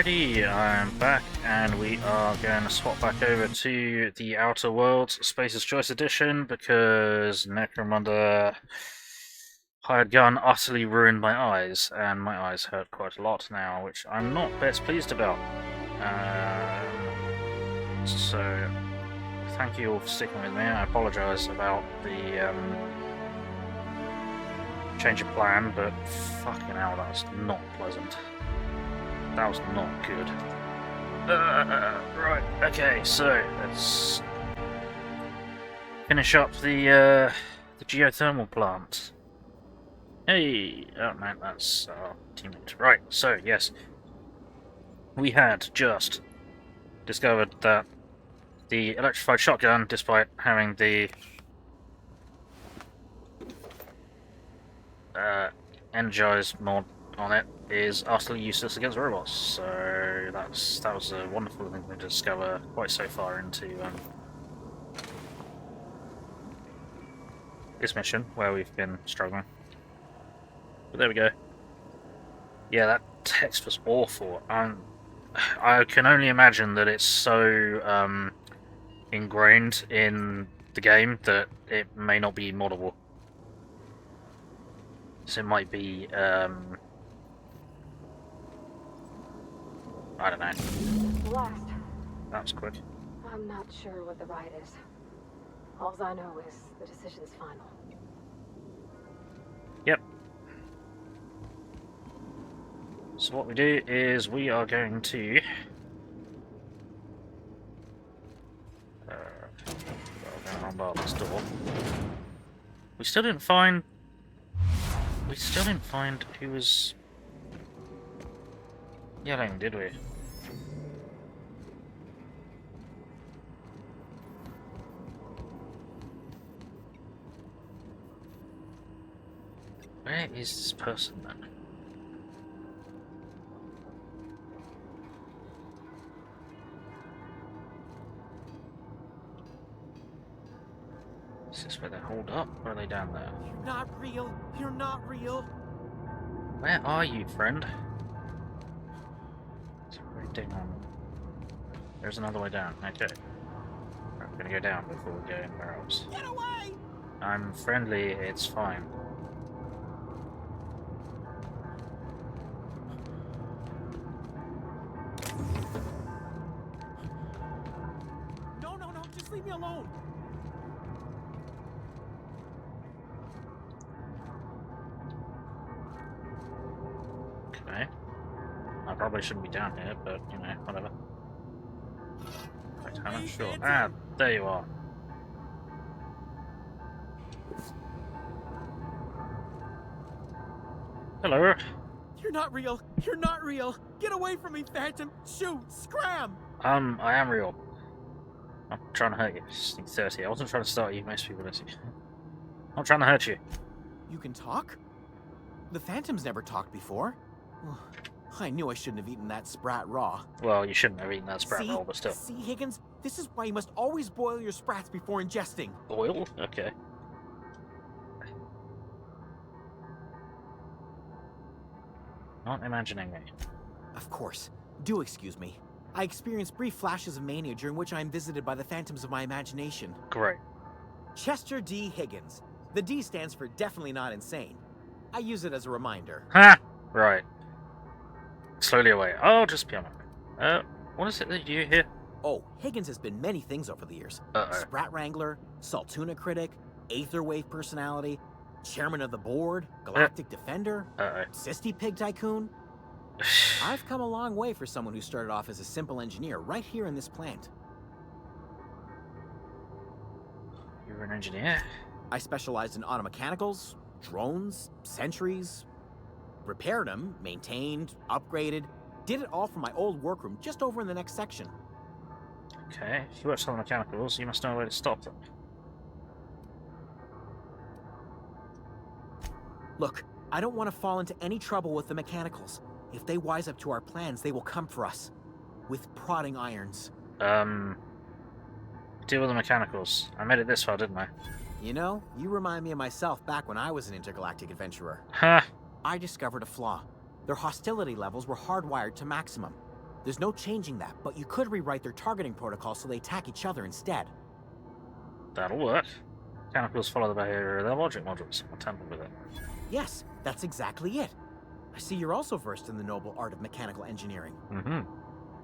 Alrighty, I'm back, and we are going to swap back over to the Outer Worlds Space's Choice Edition because Necromunda hired gun utterly ruined my eyes, and my eyes hurt quite a lot now, which I'm not best pleased about. So, thank you all for sticking with me. I apologise about the change of plan, but fucking hell, that's not pleasant. That was not good. Right, okay, so let's finish up the geothermal plant. Hey, oh man, that's our teammate. Right, so yes, we had just discovered that the electrified shotgun, despite having the energized mod on it, is utterly useless against robots. So that was a wonderful thing to discover quite so far into this mission, where we've been struggling. But there we go. Yeah, that text was awful. I can only imagine that it's so ingrained in the game that it may not be moddable. So it might be I don't know. Blast. That was quick. I'm not sure what the ride is. All I know is the decision's final. Yep. So what we do is we are going to unbar this door. We still didn't find who was yelling, did we? Where is this person then? Is this where they're holed up, or are they down there? You're not real. You're not real. Where are you, friend? It's right down. There's another way down. Okay. I'm gonna go down before we go anywhere else. Get away! I'm friendly, it's fine. No, just leave me alone. Okay. I probably shouldn't be down here, but, you know, whatever. Wait, how much? Sure. Ah, there you are. Hello. You're not real. You're not real. Get away from me, Phantom. Shoot. Scram. I am real. I'm trying to hurt you. 30. I wasn't trying to start you, most people don't. I'm trying to hurt you. You can talk? The Phantom's never talked before. I knew I shouldn't have eaten that sprat raw. Well, you shouldn't have eaten that sprat roll, but still. See, Higgins? This is why you must always boil your sprats before ingesting. Boil? Okay. Not imagining me. Of course. Do excuse me. I experience brief flashes of mania during which I am visited by the phantoms of my imagination. Great. Chester D. Higgins. The D stands for definitely not insane. I use it as a reminder. Ha! Right. Slowly away. I'll just be on my way. What is it that you do here? Oh, Higgins has been many things over the years. Uh-oh. Sprat Wrangler, Saltuna Critic, Aetherwave Personality, Chairman of the Board, Galactic Defender, Sisty Pig Tycoon. I've come a long way for someone who started off as a simple engineer right here in this plant. You're an engineer? I specialized in automechanicals, drones, sentries, repaired them, maintained, upgraded, did it all from my old workroom just over in the next section. Okay, if you work on the mechanicals, you must know where to stop them. Look, I don't want to fall into any trouble with the mechanicals. If they wise up to our plans, they will come for us. With prodding irons. Deal with the mechanicals. I made it this far, didn't I? You know, you remind me of myself back when I was an intergalactic adventurer. Ha! I discovered a flaw. Their hostility levels were hardwired to maximum. There's no changing that, but you could rewrite their targeting protocol so they attack each other instead. That'll work. Mechanicals follow the behavior of their logic modules. I'll tamper with it. Yes, that's exactly it. I see you're also versed in the noble art of mechanical engineering. Mm-hmm.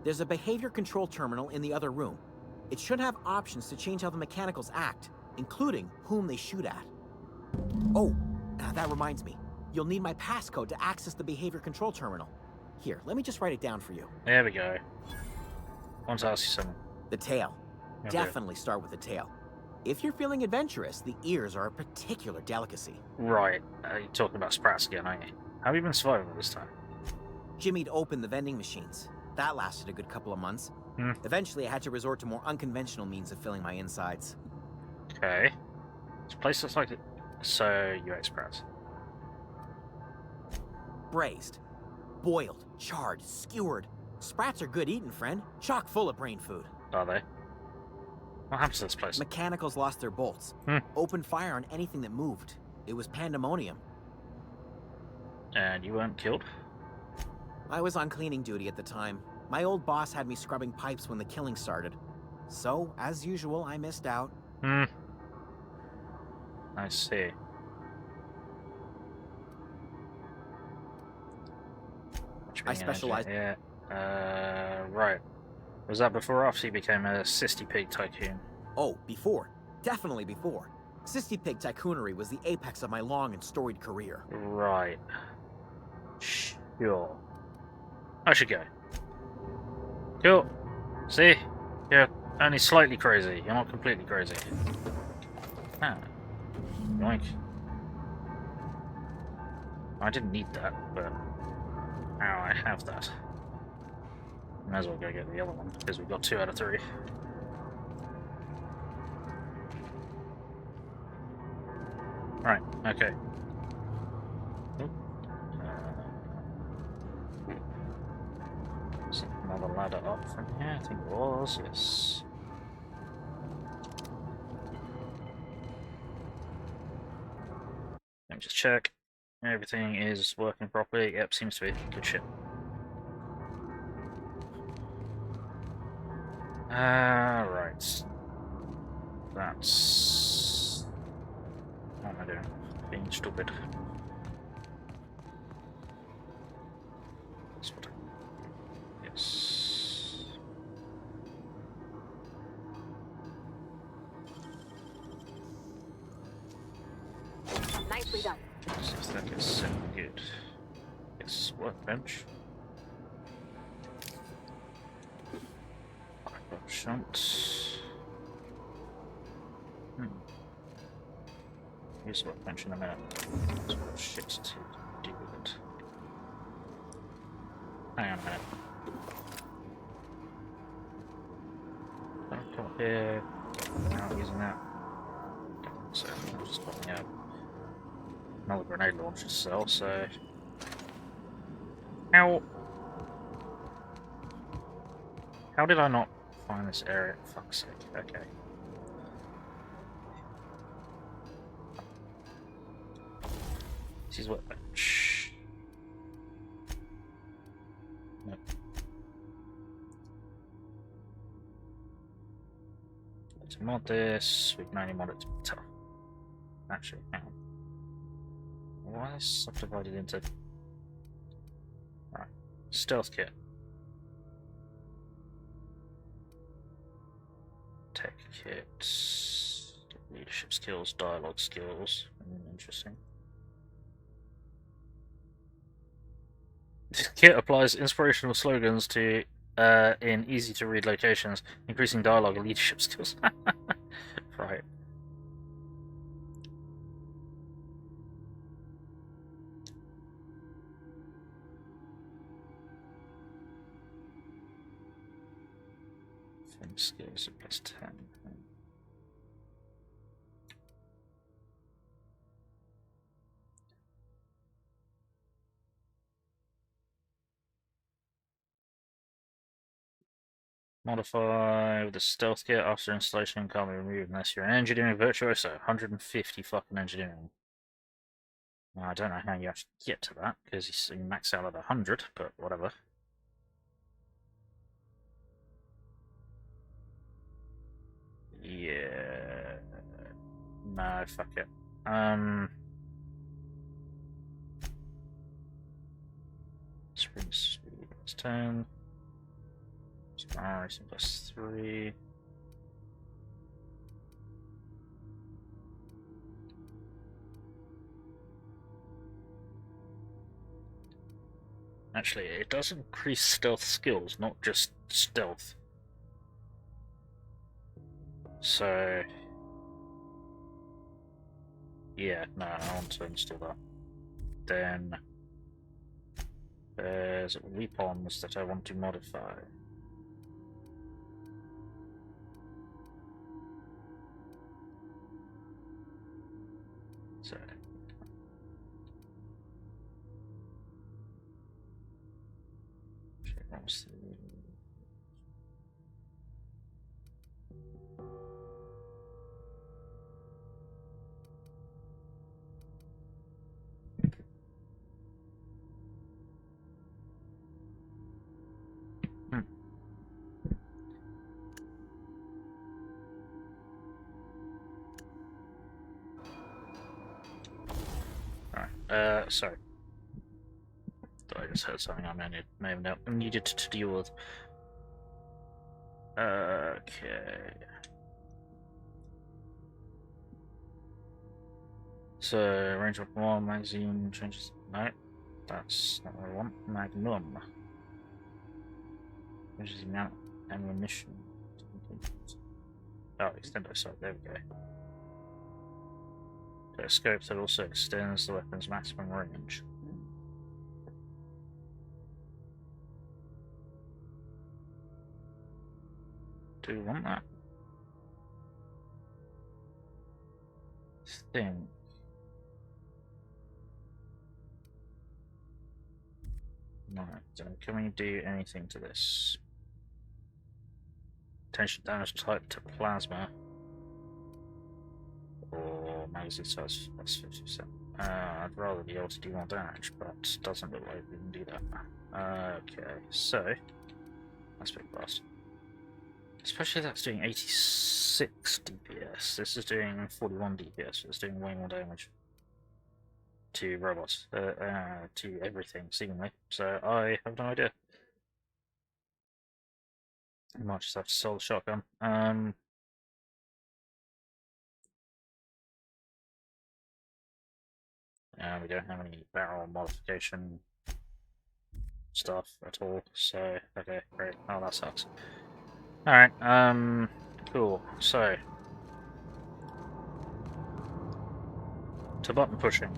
There's a behavior control terminal in the other room. It should have options to change how the mechanicals act, including whom they shoot at. Oh, that reminds me. You'll need my passcode to access the behavior control terminal. Here, let me just write it down for you. There we go. I want to ask you something. The tail. Okay. Definitely start with the tail. If you're feeling adventurous, the ears are a particular delicacy. Right. You're talking about Sprats again, aren't you? How have you been surviving all this time? Jimmy'd opened the vending machines. That lasted a good couple of months. Eventually, I had to resort to more unconventional means of filling my insides. Okay. This place looks like it. So, you ate Sprats. Braised. Boiled, charred, skewered. Sprats are good eating, friend. Chock full of brain food. Are they? What happened to this place? Mechanicals lost their bolts. Opened fire on anything that moved. It was pandemonium. And you weren't killed? I was on cleaning duty at the time. My old boss had me scrubbing pipes when the killing started. So, as usual, I missed out. I see. I specialize. Yeah. Right. Was that before or after you became a Sisty Pig tycoon? Oh, before. Definitely before. Sisty Pig tycoonery was the apex of my long and storied career. Right. Sure. I should go. Cool. See? You're only slightly crazy. You're not completely crazy. Ah. Yoink. I didn't need that, but now I have that. Might as well go get the other one, because we've got 2 out of 3. Right, okay. Is another ladder up from here? I think it was, yes. Let me just check. Everything is working properly. Yep, seems to be. Good shit. Right. That's... What am I doing? Being stupid. That's what Yes. Nicely done. That is so good. Yes, workbench. Shunt. Use the workbench in a minute. There's more shit to do with it. Hang on a minute. Don't come up here. Now using that. So I'm just popping out another grenade launcher cell, so how did I not find this area? Fuck's sake. Okay. This is workbench. Nope. Let's mod this. We can only mod it to be tough. Actually, hang on. Why is this subdivided into... Right. Stealth kit. Tech kit. Leadership skills, dialogue skills. Interesting. This kit applies inspirational slogans to in easy to read locations, increasing dialogue and leadership skills. Right. Thing skills are plus 10. Modify with the stealth kit after installation can't be removed unless you're an engineering virtuoso. 150 fucking engineering. Well, I don't know how you actually get to that because you max out at 100, but whatever. No, fuck it. Sprint speed plus 10. Racing plus 3. Actually, it does increase stealth skills, not just stealth. So, yeah, no, I want to install that. Then there's weapons that I want to modify. So, sorry. I just heard something I may have needed to deal with. Okay. So, range of 1, magazine changes. No, that's not what I want. Magnum. Which is the amount of ammunition. Oh, extendo sight, there we go. So, a scope that also extends the weapon's maximum range. Do we want that? Thing. Right, so can we do anything to this? Tension damage type to plasma. Or magazine size plus 50%. I'd rather be able to do more damage, but doesn't look like we can do that. Okay, so that's a bit fast. Especially that's doing 86 DPS. This is doing 41 DPS. It's doing way more damage to robots, to everything, seemingly. So I have no idea. I might just have to sell the shotgun. We don't have any barrel modification stuff at all, so okay, great. Oh, that sucks. Alright, cool. So, to button pushing.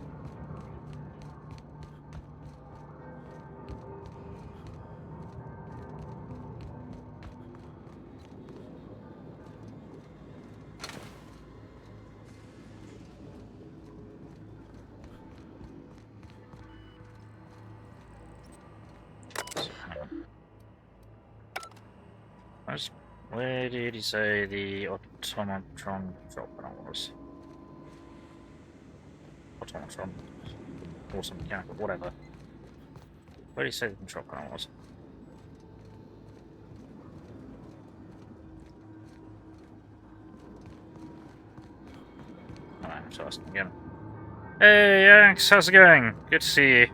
Where did he say the automatron drop panel was? Automatron, automechanicals, whatever. Where did he say the control panel was? Alright, so ask him again. Hey Yanks, how's it going? Good to see you.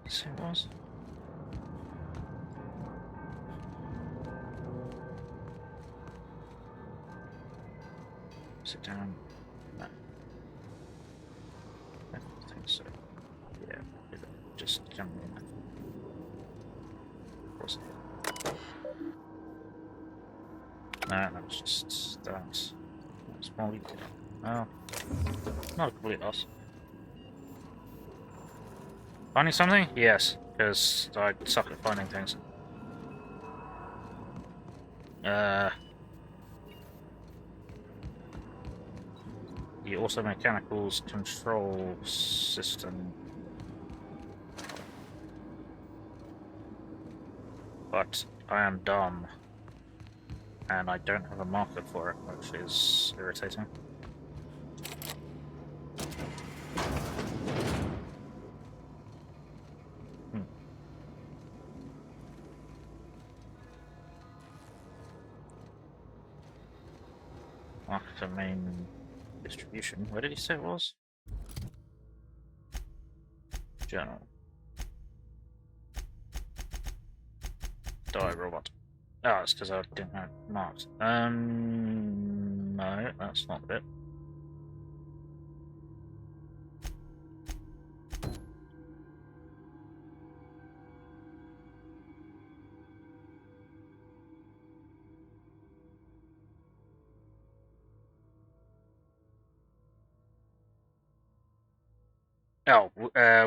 So it was. Sit down. No. I don't think so. Yeah, just jump in. Of course. No, that was just that. Small. Well, not a complete loss. Finding something? Yes, because I suck at finding things. The automechanicals control system. But I am dumb. And I don't have a marker for it, which is irritating. Market main distribution. Where did he say it was? Journal. Die robot. Oh, it's because I didn't have it marked. No, that's not it. Oh,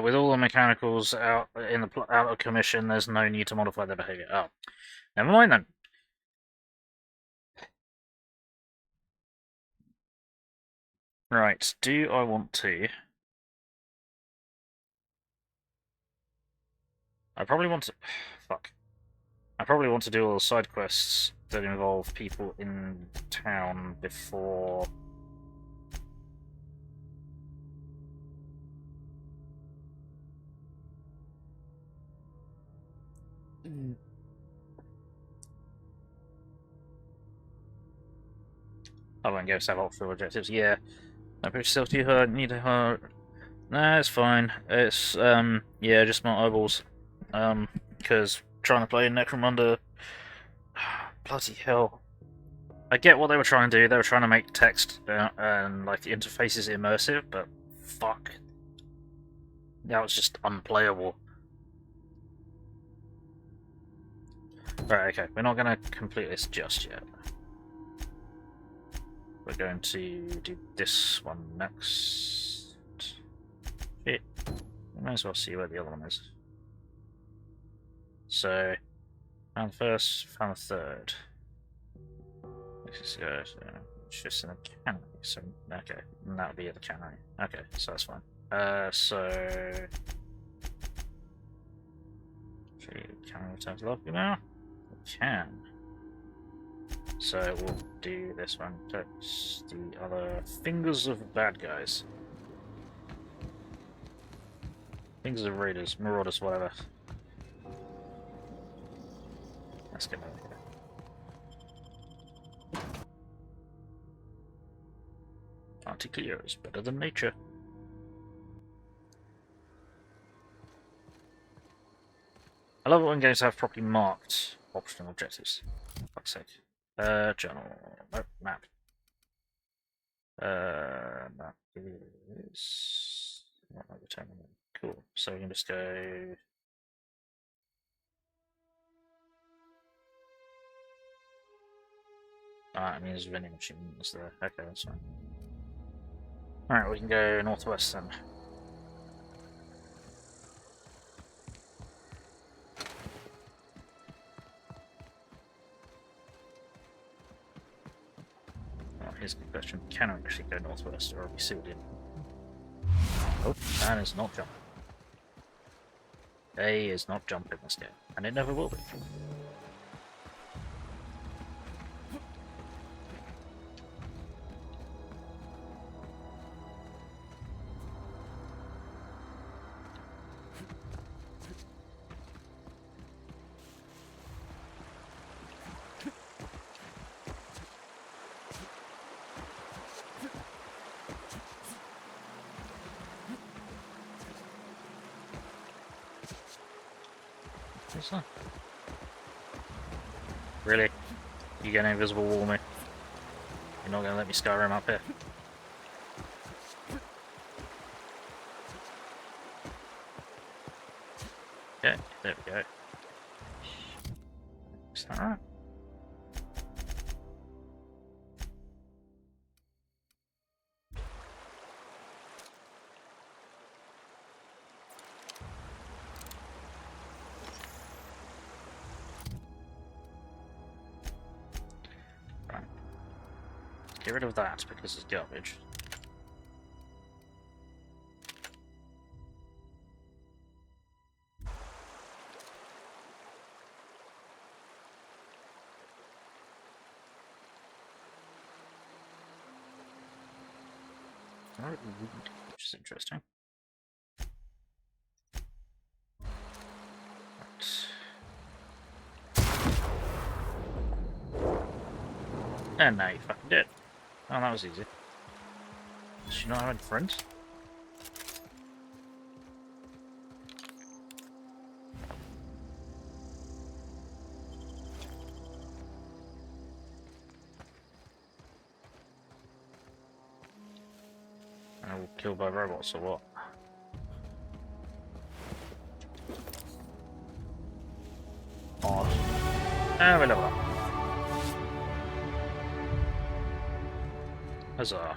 with all the mechanicals out of commission, there's no need to modify their behavior. Oh, never mind then. Right, do I want to? I probably want to. Fuck. I probably want to do all the side quests that involve people in town before. I won't go have optional objectives. Yeah, I push yourself to her. Need a heart. Nah, it's fine. It's yeah, just my eyeballs. Because trying to play Necromunda, bloody hell. I get what they were trying to do. They were trying to make text and like the interfaces immersive, but fuck, that was just unplayable. Right, okay, we're not going to complete this just yet. We're going to do this one next. Shit. We might as well see where the other one is. So, found the first, found the third. This is good. It's just in a cannery, so okay, and that'll be at the cannery. Okay, so that's fine. So can we return to lobby now? We can. So we'll do this one. That's the other fingers of bad guys. Fingers of raiders, marauders, whatever. Let's get over here. Anti-clear is better than nature. I love it when games have properly marked optional objectives. Fuck's sake. Journal. Nope, map. Map is not like returning. Cool. So we can just go. Ah, it means vending machines there. Okay, that's fine. Alright, we can go northwest then. Well, here's a good question. Can we actually go northwest, or are we sealed in? Oh, that is not jumping. A is not jumping this game, and it never will be. What's that? Really? You get an invisible wall me? You're not gonna let me Skyrim up here? Okay, there we go. Is that right? Get rid of that because it's garbage. Which is interesting. Right. And now you fucking did. Oh, that was easy. Does she not have any friends? And we'll killed by robots or what? Odd. And we level up. Huzzah.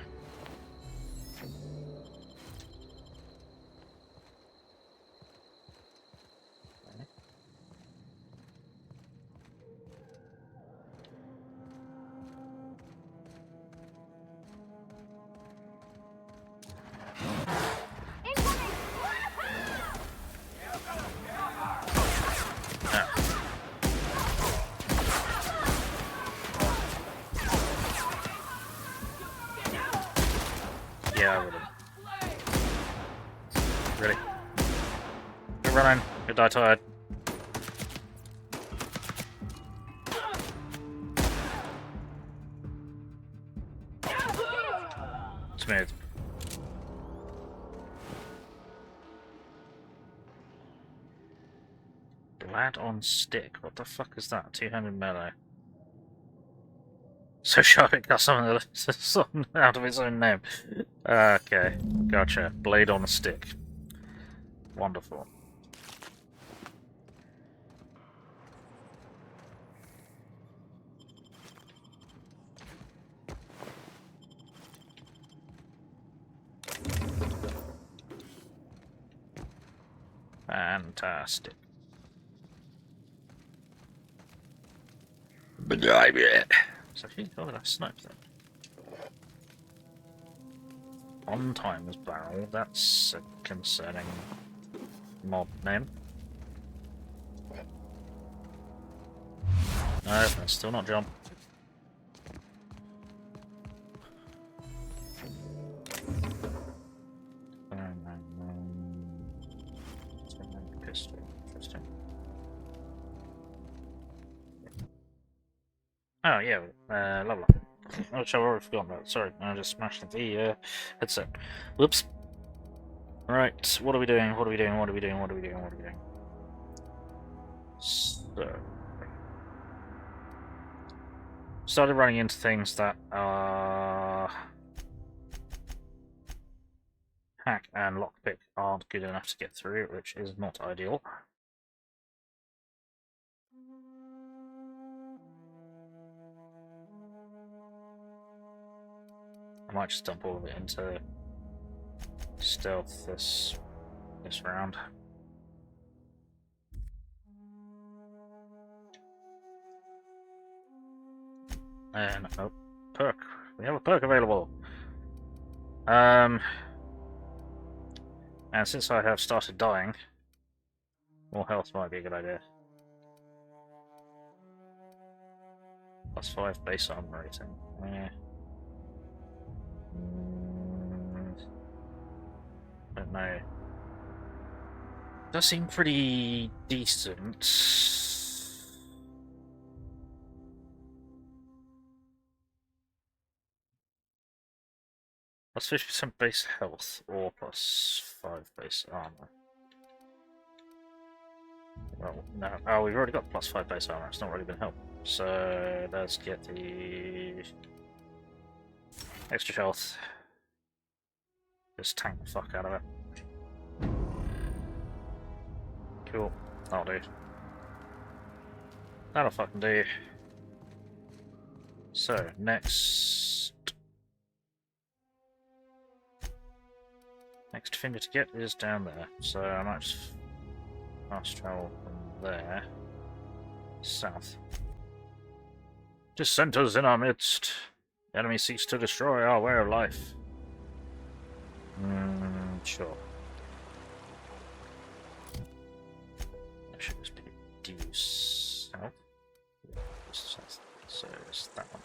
Yeah, I would've. Really? You're running. You die tired. Smooth. Lad on stick. What the fuck is that? 200 melee. So sharp it got something out of its own name. Okay, gotcha. Blade on a stick. Wonderful. Fantastic. So actually, oh, that snipe then. On timer's barrel, that's a concerning mob name. No, that's still not jump. Pistol, interesting. Oh yeah, level up. Which I've already forgotten about. Sorry, I just smashed the headset. Whoops. Right, what are we doing? What are we doing? What are we doing? What are we doing? What are we doing? So, started running into things that are hack and lockpick aren't good enough to get through, which is not ideal. I might just dump all of it into stealth this round. And oh, perk. We have a perk available. And since I have started dying, more health might be a good idea. +5 base armor rating. Yeah. Don't know. Does seem pretty decent. +50% base health or +5 base armor. Well, no. Oh, we've already got +5 base armor. It's not really been helpful. So let's get the extra health. Just tank the fuck out of it. Cool. That'll do. That'll fucking do. So, next finger to get is down there. So I might just fast travel from there south. Dissenters in our midst. The enemy seeks to destroy our way of life. Sure. That should just be due south. Yeah, just south. So it's that one.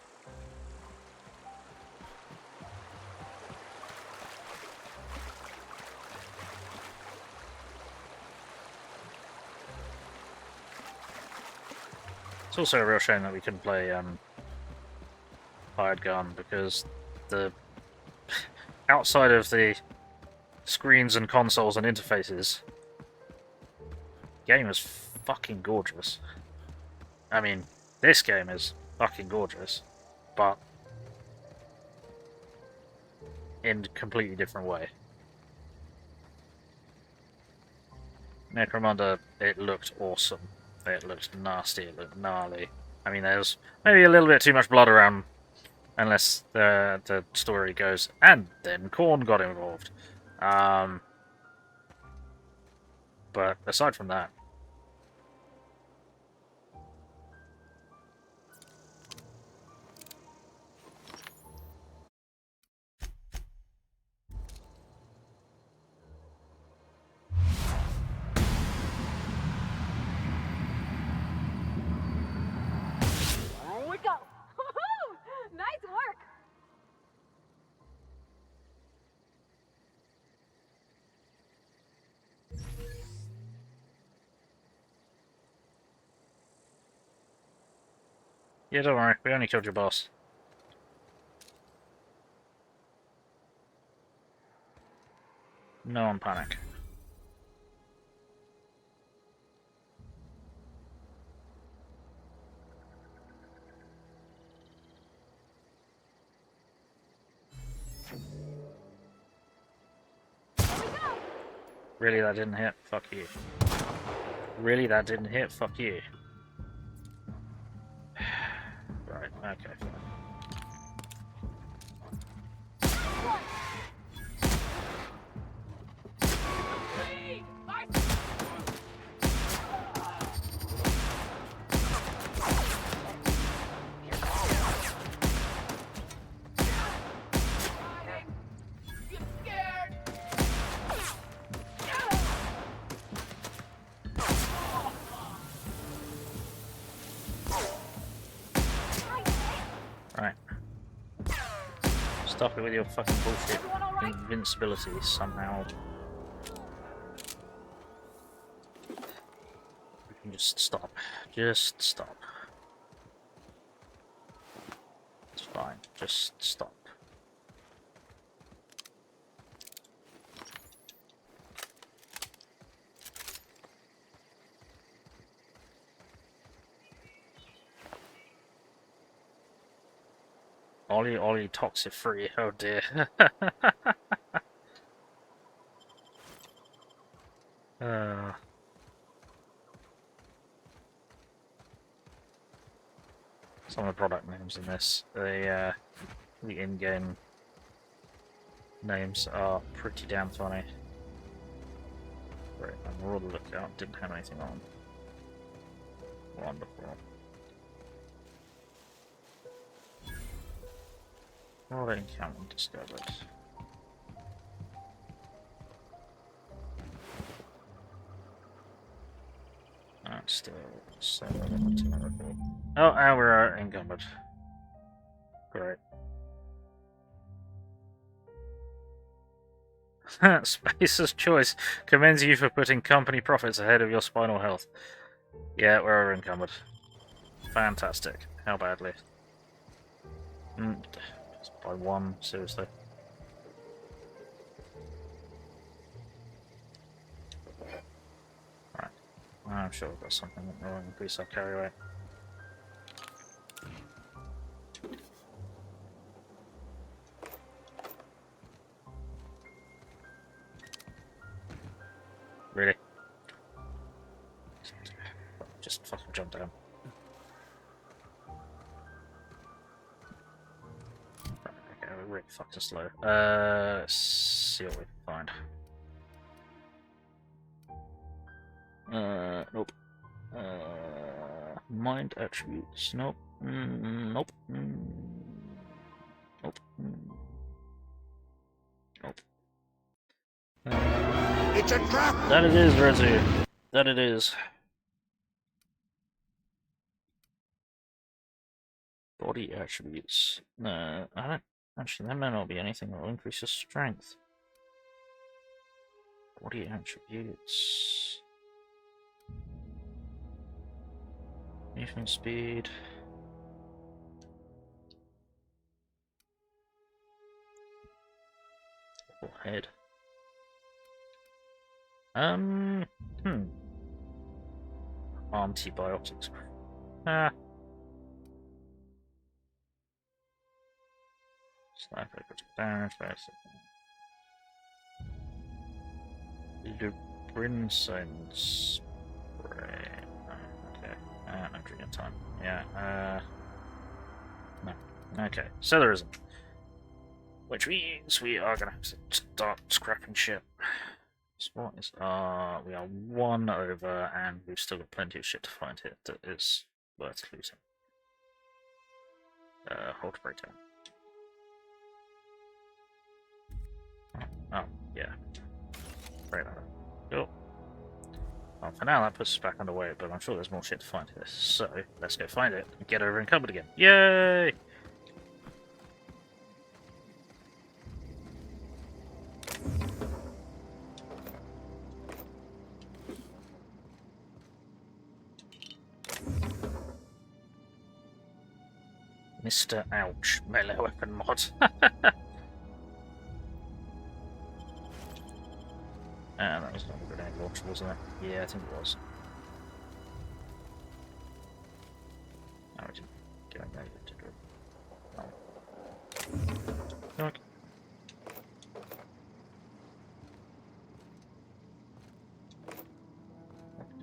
It's also a real shame that we couldn't play hired gun, because the outside of the screens and consoles and interfaces, the game is fucking gorgeous. I mean, this game is fucking gorgeous, but in a completely different way. Necromunda, it looked awesome. It looked nasty, it looked gnarly. I mean, there's maybe a little bit too much blood around, unless the story goes, and then Korn got involved. But aside from that, Here we go. Woohoo! Nice work. yeah, don't worry, we only killed your boss. No one panic. Really, that didn't hit? Fuck you. Really, that didn't hit? Fuck you. Right, okay, fine. Right. Stop it with your fucking bullshit invincibility somehow. You can just stop. Just stop. It's fine. Just stop. Ollie toxic free. Oh dear. Some of the product names in this, the in-game names are pretty damn funny. Right, I'm roll the lookout. Didn't have anything on. Wonderful. Roll encounter discovered. That's still 7 terrible. Oh, and we're encumbered. Great. Spacer's choice commends you for putting company profits ahead of your spinal health. Yeah, we're encumbered. Fantastic. How badly? Just by 1, seriously. Right. I'm sure we've got something wrong. Increase our carry weight. Really? Just fucking jump down. Right, okay, we're really fucking slow. Let's see what we can find. Nope. Mind attributes. Nope. Nope. Nope. Nope. It's a trap! That it is, Rezu. That it is. Body attributes. I don't. Actually, that may not be anything that will increase your strength. Body attributes. Movement speed. Or head. Antibiotics. Ah. Sniper damage. Lubrinsone spray. Okay. No drinking time. Yeah. No. Okay. So there isn't. Which means we are gonna have to start scrapping shit. So what is we are 1 over and we've still got plenty of shit to find here that is worth losing. Hold breakdown. Oh, yeah. Right on. Cool. Well, for now that puts us back underway, but I'm sure there's more shit to find here. So, let's go find it and get over encumbered again. Yay! Mr. Ouch, melee weapon mod. That was not a grenade launcher, wasn't it? Yeah, I think it was. No, we didn't get a grenade launcher. No.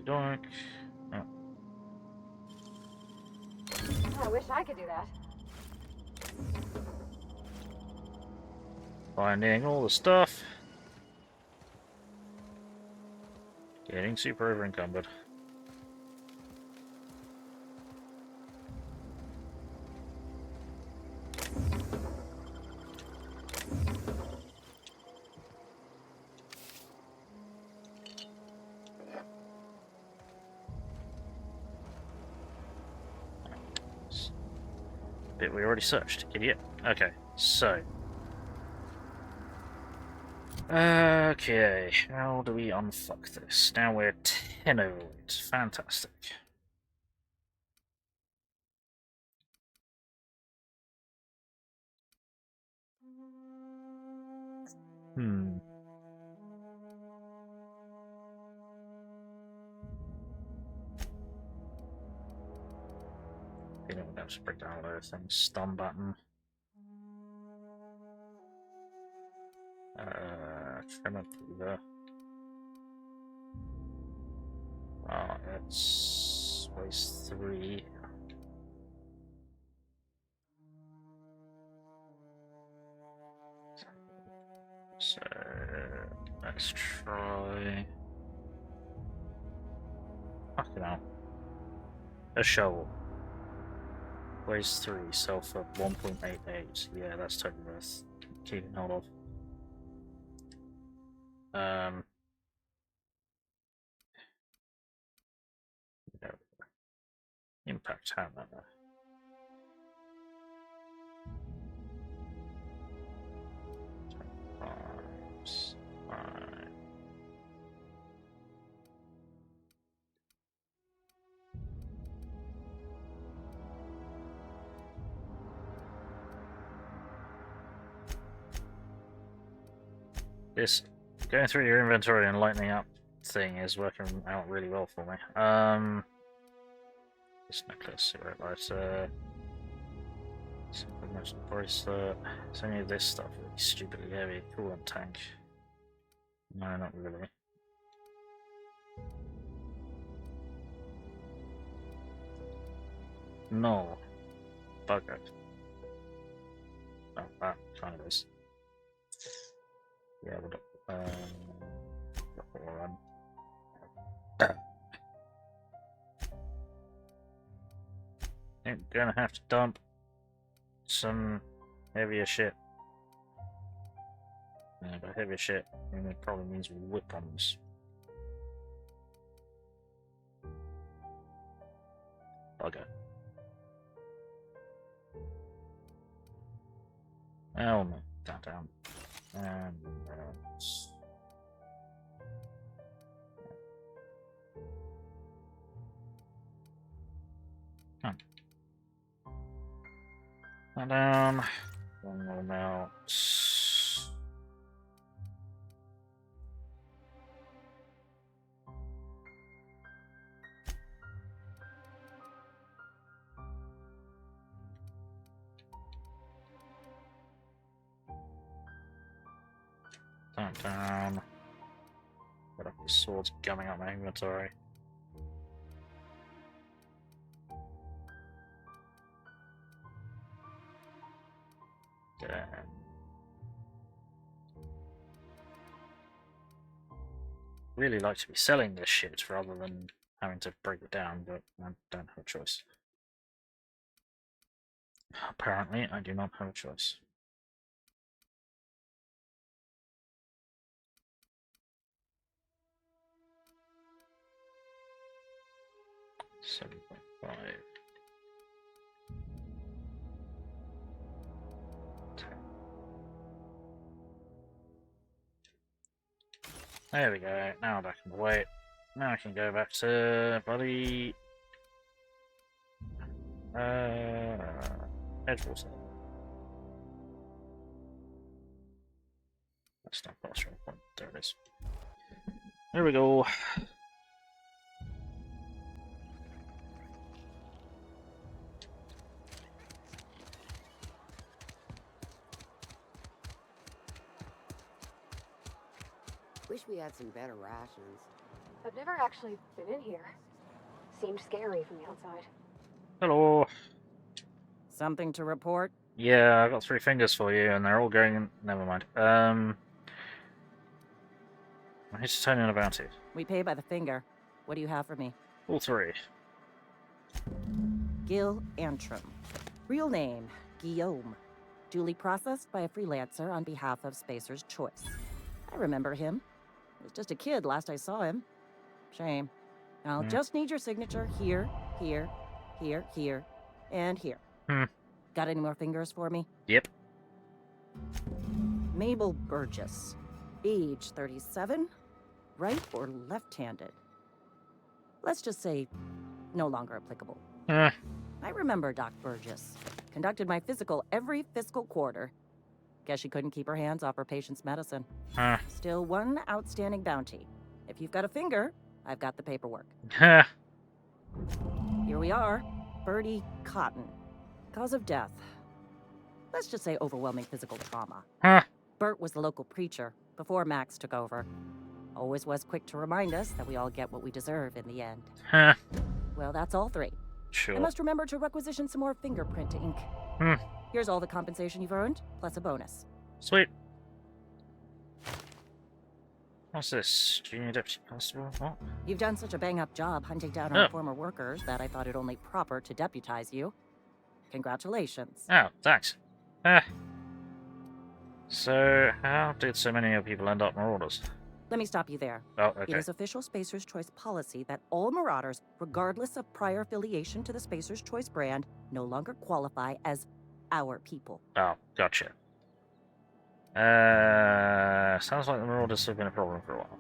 Doink. Doink. Oh. I wish I could do that. Finding all the stuff. Getting super over encumbered. Bit we already searched, idiot. Okay, so. Okay, how do we unfuck this? Now we're 10 overweight. Fantastic. Feeling we're going to break down all those things. Stun button. Tremor fever. Oh, it's waste 3. So let's try. Fucking hell. A shovel. Waste 3, sulfur 1.88. Yeah, that's totally worth keeping hold of. No. Impact hammer. Fine. This going through your inventory and lightening up thing is working out really well for me. This necklace, right? Simple magic bracelet. Is any of this stuff really stupidly heavy? Coolant tank. No, not really. No. Bugger. Oh, that kind of is. Yeah, we'll run. I'm gonna have to dump some heavier shit. Yeah, but heavier shit, it probably means weapons. Bugger. Oh no, down. And down. One more melt. that down. Got a swords gumming up my inventory. Damn. Really like to be selling this shit rather than having to break it down, but I don't have a choice. Apparently, I do not have a choice. $7.5. There we go. Now I'm back in the weight. Now I can go back to bloody Edgewater. That's not possible. There it is. There we go. Wish we had some better rations. I've never actually been in here. Seemed scary from the outside. Hello. Something to report? Yeah, I got 3 fingers for you, and they're all going. Never mind. I need to turn in a bounty. We pay by the finger. What do you have for me? All 3. Gil Antrim. Real name, Guillaume. Duly processed by a freelancer on behalf of Spacer's Choice. I remember him. He was just a kid last I saw him. Shame. I'll just need your signature here, here, here, here, and here. Got any more fingers for me? Yep. Mabel Burgess. Age 37. Right or left-handed? Let's just say no longer applicable. I remember Doc Burgess. Conducted my physical every fiscal quarter. Guess she couldn't keep her hands off her patient's medicine. Still one outstanding bounty. If you've got a finger, I've got the paperwork. Here we are. Bertie Cotton. Cause of death. Let's just say overwhelming physical trauma. Bert was the local preacher before Max took over. Always was quick to remind us that we all get what we deserve in the end. Well, that's all 3. Sure. I must remember to requisition some more fingerprint ink. Here's all the compensation you've earned, plus a bonus. Sweet. What's this? Junior Deputy Constable? What? You've done such a bang-up job hunting down our former workers that I thought it only proper to deputize you. Congratulations. Oh, thanks. So, how did so many people end up marauders? Let me stop you there. Oh, okay. It is official Spacer's Choice policy that all marauders, regardless of prior affiliation to the Spacer's Choice brand, no longer qualify as our people. Oh, gotcha. Sounds like the marauders have been a problem for a while.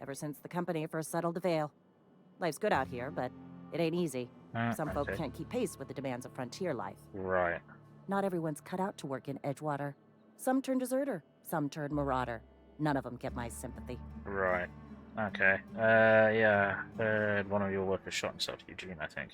Ever since the company first settled the Vale. Life's good out here, but it ain't easy. Some folk can't keep pace with the demands of frontier life. Right. Not everyone's cut out to work in Edgewater. Some turn deserter, some turn marauder. None of them get my sympathy. Right. Okay. Yeah. One of your workers shot himself, Eugene, I think.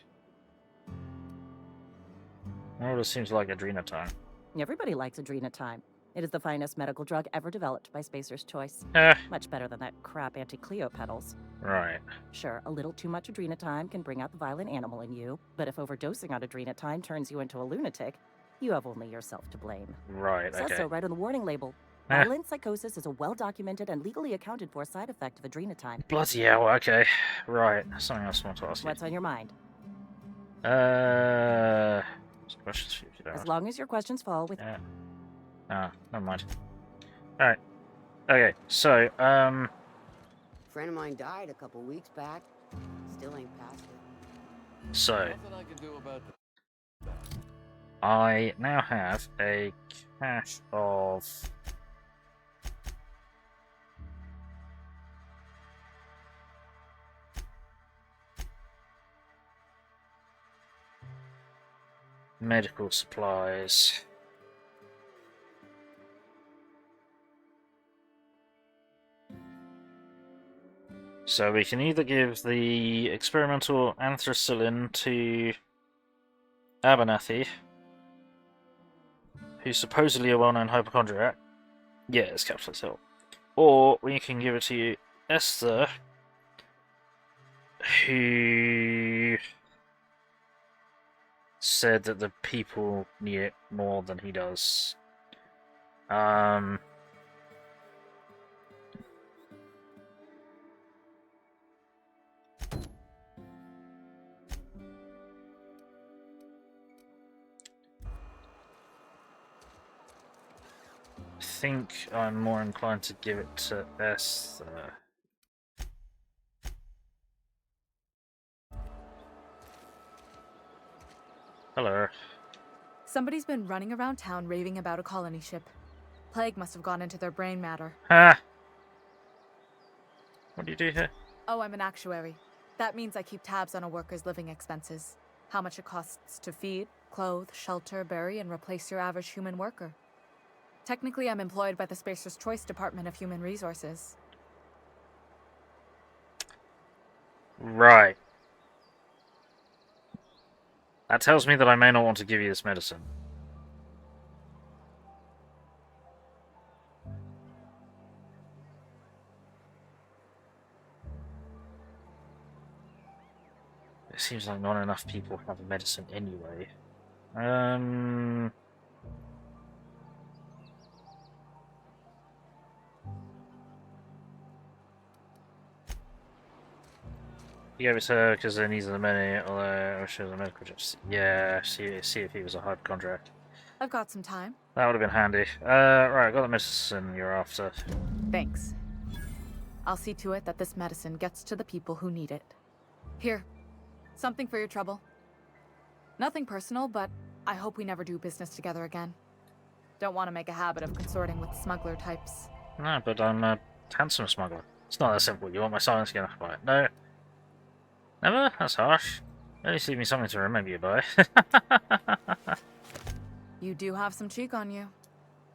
Well, this seems like Adrenatime. Everybody likes Adrenatime. It is the finest medical drug ever developed by Spacer's Choice. Much better than that crap anti-Cleo pedals. Right. Sure, a little too much Adrenatime can bring out the violent animal in you, but if overdosing on Adrenatime turns you into a lunatic, you have only yourself to blame. Right, It says so right on the warning label. Violent psychosis is a well-documented and legally accounted for side effect of Adrenatime. Bloody hell, okay. Right. Something else I want to ask you. What's on your mind? Questions for you if you don't As ask. long as your questions fall with... Yeah. Ah, never mind. Alright. Okay, so, Friend of mine died a couple weeks back. Still ain't past it. So, Nothing I can do about that. I now have a cache of medical supplies. So we can either give the experimental anthracillin to Abernathy, who's supposedly a well-known hypochondriac, Yeah, it's Capitalist Hill. Or we can give it to Esther, who said that the people need it more than he does. I think I'm more inclined to give it to Esther. Hello. Somebody's been running around town raving about a colony ship. Plague must have gone into their brain matter. Ah! What do you do here? Oh, I'm an actuary. That means I keep tabs on a worker's living expenses. How much it costs to feed, clothe, shelter, bury, and replace your average human worker. Technically, I'm employed by the Spacer's Choice Department of Human Resources. Right. That tells me that I may not want to give you this medicine. It seems like not enough people have medicine anyway. You gave it to her because there needs the money, although she was a medical just yeah, see if he was a hard contract. I've got some time. That would have been handy. Right, I got the medicine you're after. Thanks. I'll see to it that this medicine gets to the people who need it. Here, something for your trouble. Nothing personal, but I hope we never do business together again. Don't want to make a habit of consorting with smuggler types. No, but I'm a handsome smuggler. It's not that simple. You want my silence again? Right. No. Never? That's harsh. At least leave me something to remember you by. You do have some cheek on you.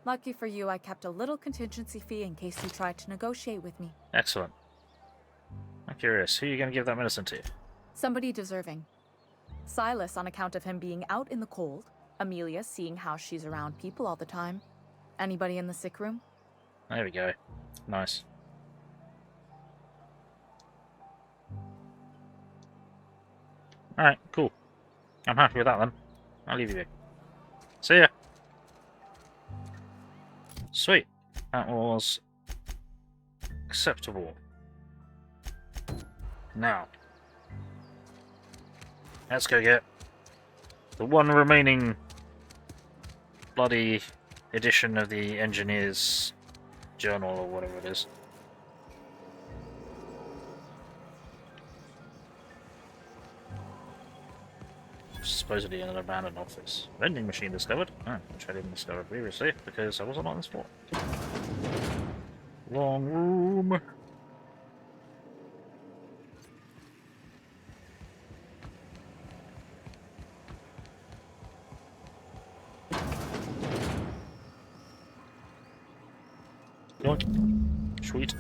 Lucky for you, I kept a little contingency fee in case you tried to negotiate with me. Excellent. I'm curious, who are you going to give that medicine to? Somebody deserving. Silas on account of him being out in the cold. Amelia seeing how she's around people all the time. Anybody in the sick room? There we go. Nice. Alright, cool. I'm happy with that then. I'll leave you be. See ya! Sweet. That was acceptable. Now, let's go get the one remaining bloody edition of the Engineer's Journal or whatever it is. Supposedly in an abandoned office. Vending machine discovered. Which I didn't discover previously because I wasn't on this floor. Long room. Yoink. Sweet.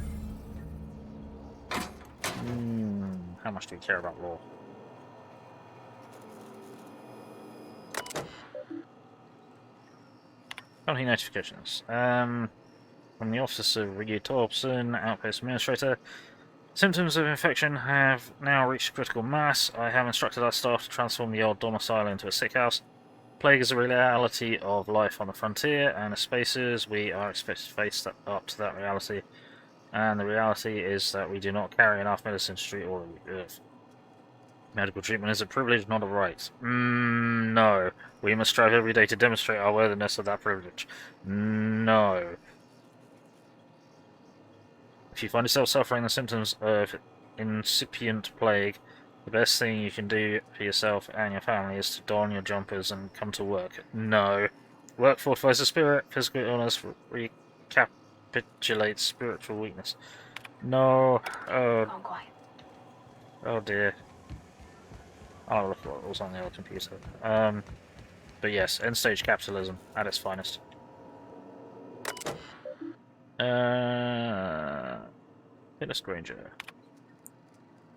How much do we care about law? Company notifications. From the Office of Reed Tobson, Outpost Administrator. Symptoms of infection have now reached critical mass. I have instructed our staff to transform the old domicile into a sick house. Plague is a reality of life on the frontier, and as spacers, we are expected to face up to that reality. And the reality is that we do not carry enough medicine to treat all of the Earth. Medical treatment is a privilege, not a right. No. We must strive every day to demonstrate our worthiness of that privilege. No. If you find yourself suffering the symptoms of incipient plague, the best thing you can do for yourself and your family is to don your jumpers and come to work. No. Work fortifies the spirit. Physical illness recapitulates spiritual weakness. No. Oh. Gone quiet. Oh dear. I'll look at what was on the old computer. But yes, end-stage capitalism at its finest. Phyllis Granger.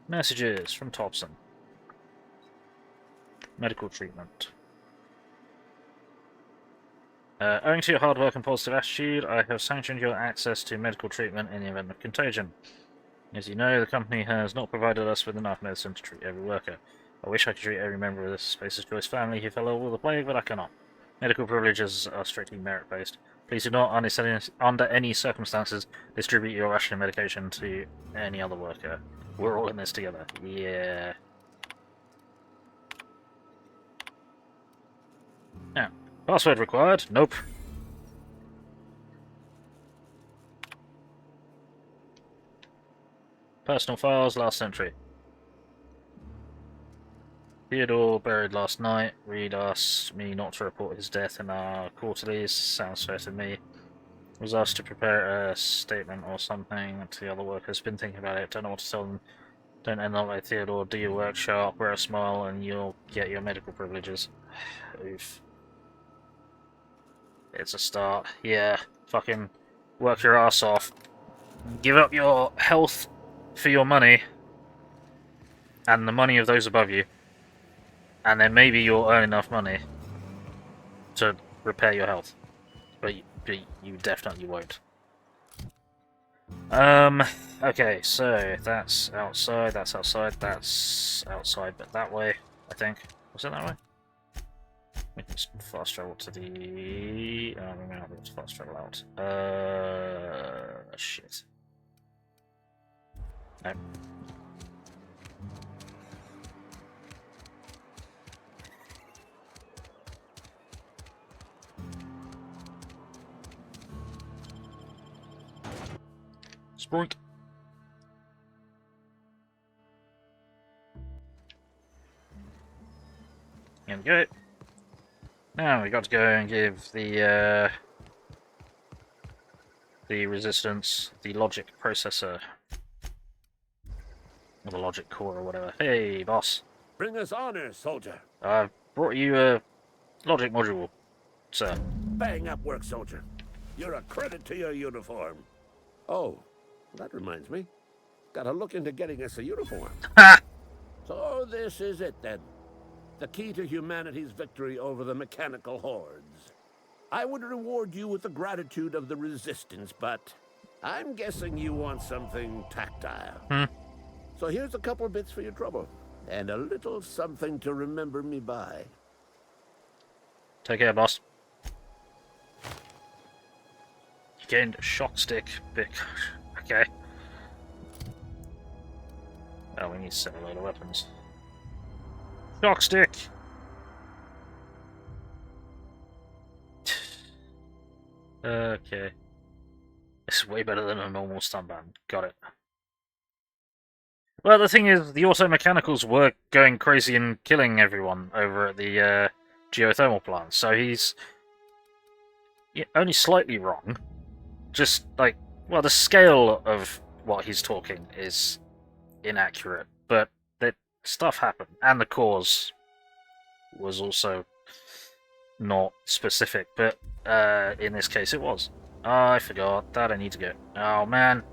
Messages from Tobson. Medical treatment. Owing to your hard work and positive attitude, I have sanctioned your access to medical treatment in the event of contagion. As you know, the company has not provided us with enough medicine to treat every worker. I wish I could treat every member of this Spacer's Choice family who fell ill with the plague, but I cannot. Medical privileges are strictly merit-based. Please do not, under any circumstances, distribute your ration medication to any other worker. We're all in this together. Yeah. Now, password required? Nope. Personal files, last entry. Theodore buried last night. Reed asked me not to report his death in our quarterlies. Sounds fair to me. Was asked to prepare a statement or something to the other workers. Been thinking about it. Don't know what to tell them. Don't end up like Theodore. Do your work sharp, wear a smile, and you'll get your medical privileges. Oof. It's a start. Yeah. Fucking work your ass off. Give up your health for your money. And the money of those above you. And then maybe you'll earn enough money to repair your health. But you definitely won't. Okay, so that's outside, that's outside, but that way, I think. Was it that way? We can fast travel to the... Oh, we may not be able to fast travel out. Shit. Nope. Spoink. Here we go. Now we got to go and give the resistance the logic processor. Or the logic core or whatever. Hey, boss. Bring us honor, soldier. I've brought you a logic module, sir. Bang up work, soldier. You're a credit to your uniform. Oh, that reminds me. Gotta look into getting us a uniform. Ha! So this is it then. The key to humanity's victory over the mechanical hordes. I would reward you with the gratitude of the resistance, but I'm guessing you want something tactile. So here's a couple of bits for your trouble, and a little something to remember me by. Take care, boss. You gained a shock stick, Vic. Okay. Oh, we need to set a load of weapons. Shock stick! Okay. It's way better than a normal stun band. Got it. Well, the thing is, the automechanicals were going crazy and killing everyone over at the geothermal plant, so he's only slightly wrong. Just, like, well, the scale of what he's talking is inaccurate, but that stuff happened, and the cause was also not specific, but in this case it was. Oh, I forgot that I need to go. Oh, man.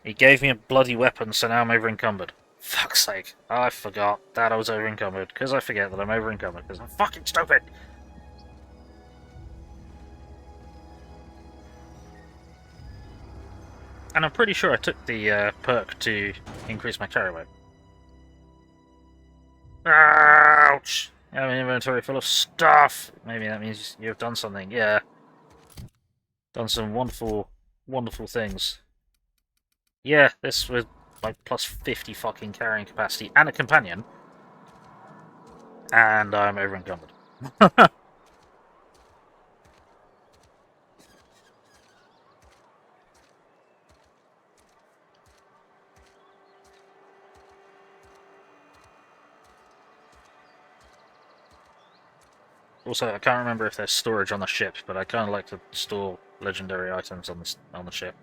He gave me a bloody weapon, so now I'm over-encumbered. Fuck's sake. I forgot that I was over-encumbered, because I forget that I'm over-encumbered, because I'm fucking stupid! And I'm pretty sure I took the perk to increase my carry weight. Ouch! I have an inventory full of stuff! Maybe that means you've done something, yeah. Done some wonderful, wonderful things. Yeah, this was like plus 50 fucking carrying capacity and a companion. And I'm over encumbered. Also, I can't remember if there's storage on the ship, but I kind of like to store legendary items on the ship.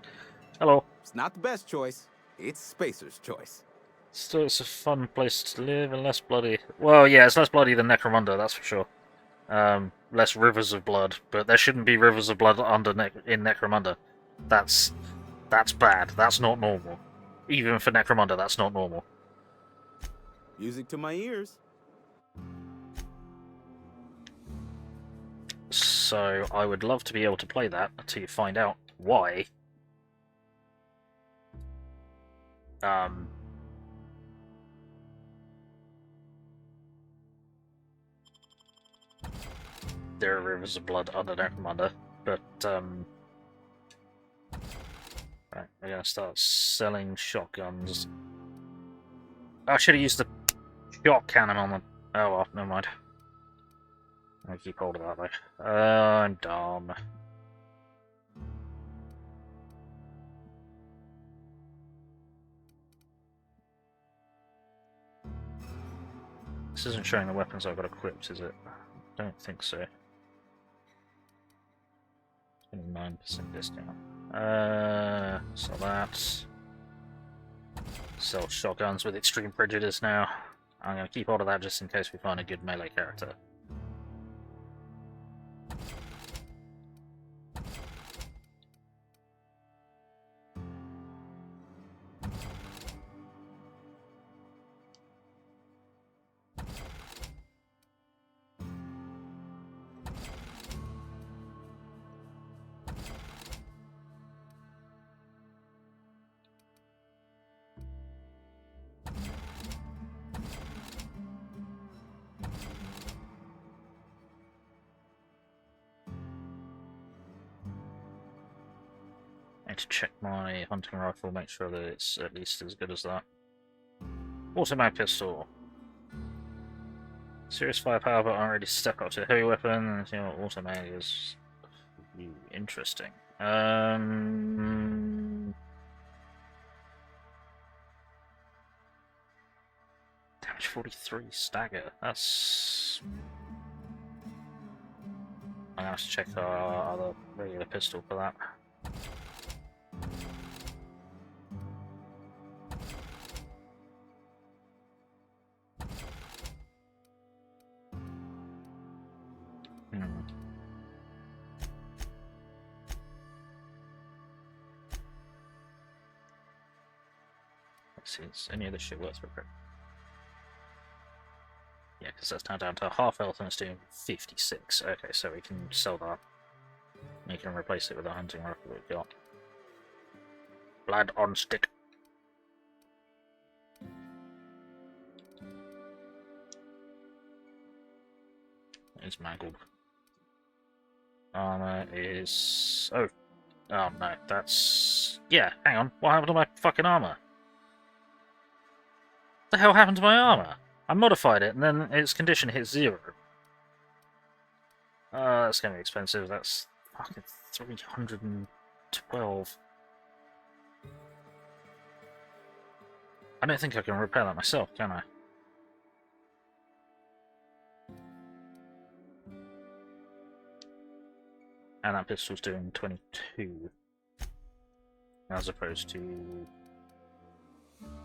Hello. It's not the best choice. It's Spacer's choice. Still, it's a fun place to live and less bloody. Well, yeah, it's less bloody than Necromunda, that's for sure. Less rivers of blood, but there shouldn't be rivers of blood in Necromunda. That's bad. That's not normal. Even for Necromunda, that's not normal. Music to my ears. So I would love to be able to play that to find out why. There are rivers of blood under Necromunda, but right, we're gonna start selling shotguns. I should have used the shot cannon on them. Oh well, never mind. I'm gonna keep hold of that though. I'm dumb. This isn't showing the weapons I've got equipped, is it? I don't think so. 29% discount. So that's... Sell shotguns with extreme prejudice now. I'm going to keep hold of that just in case we find a good melee character. To check my hunting rifle, make sure that it's at least as good as that. Automatic pistol. Serious firepower, but I'm ready to step up to a heavy weapon and see what automatic is. Interesting. Damage 43 stagger. That's... I'm gonna have to check our other regular pistol for that. Let's see, is any of this shit worth repairing? Yeah, because that's now down to half health and it's doing 56. Okay, so we can sell that. We can replace it with a hunting rifle we've got. Blood on stick. It's mangled. Armor is... Oh. Oh no, that's... Yeah, hang on. What happened to my fucking armor? What the hell happened to my armor? I modified it and then its condition hit 0. That's gonna be expensive. That's fucking 312. I don't think I can repair that myself, can I? And that pistol's doing 22. As opposed to...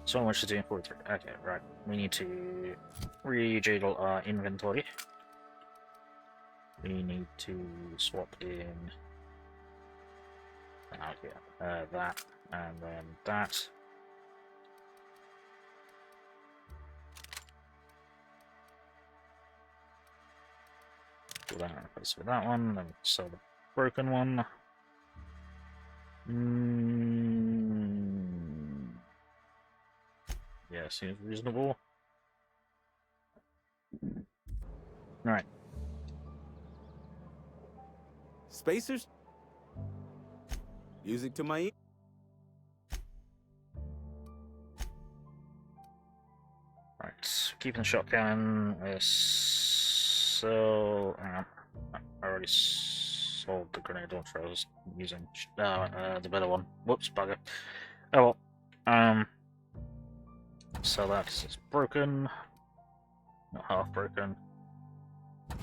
Someone which is doing 43. Okay, right. We need to rejiggle our inventory. We need to swap in... that, and then that. Put that in place with that one, then sell the broken one. Yeah, seems reasonable. Alright. Spacers? Music to my ear. Right, keeping the shotgun. So, hang on. I already sold the grenade launcher I was using. The better one. Whoops, bugger. Oh well. So that's broken. Not half broken.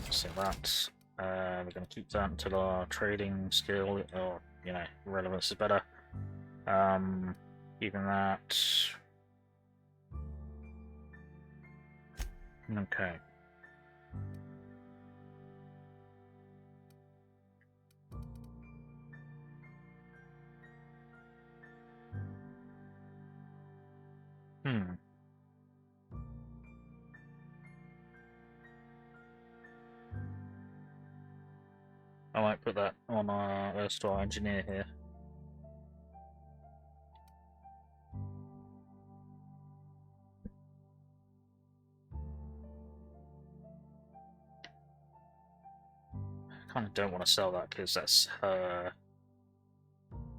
So that. We're going to keep that until our trading skill, or, you know, relevance is better. Keeping that. Okay. I might put that on our erstwhile engineer here. I kind of don't want to sell that because that's her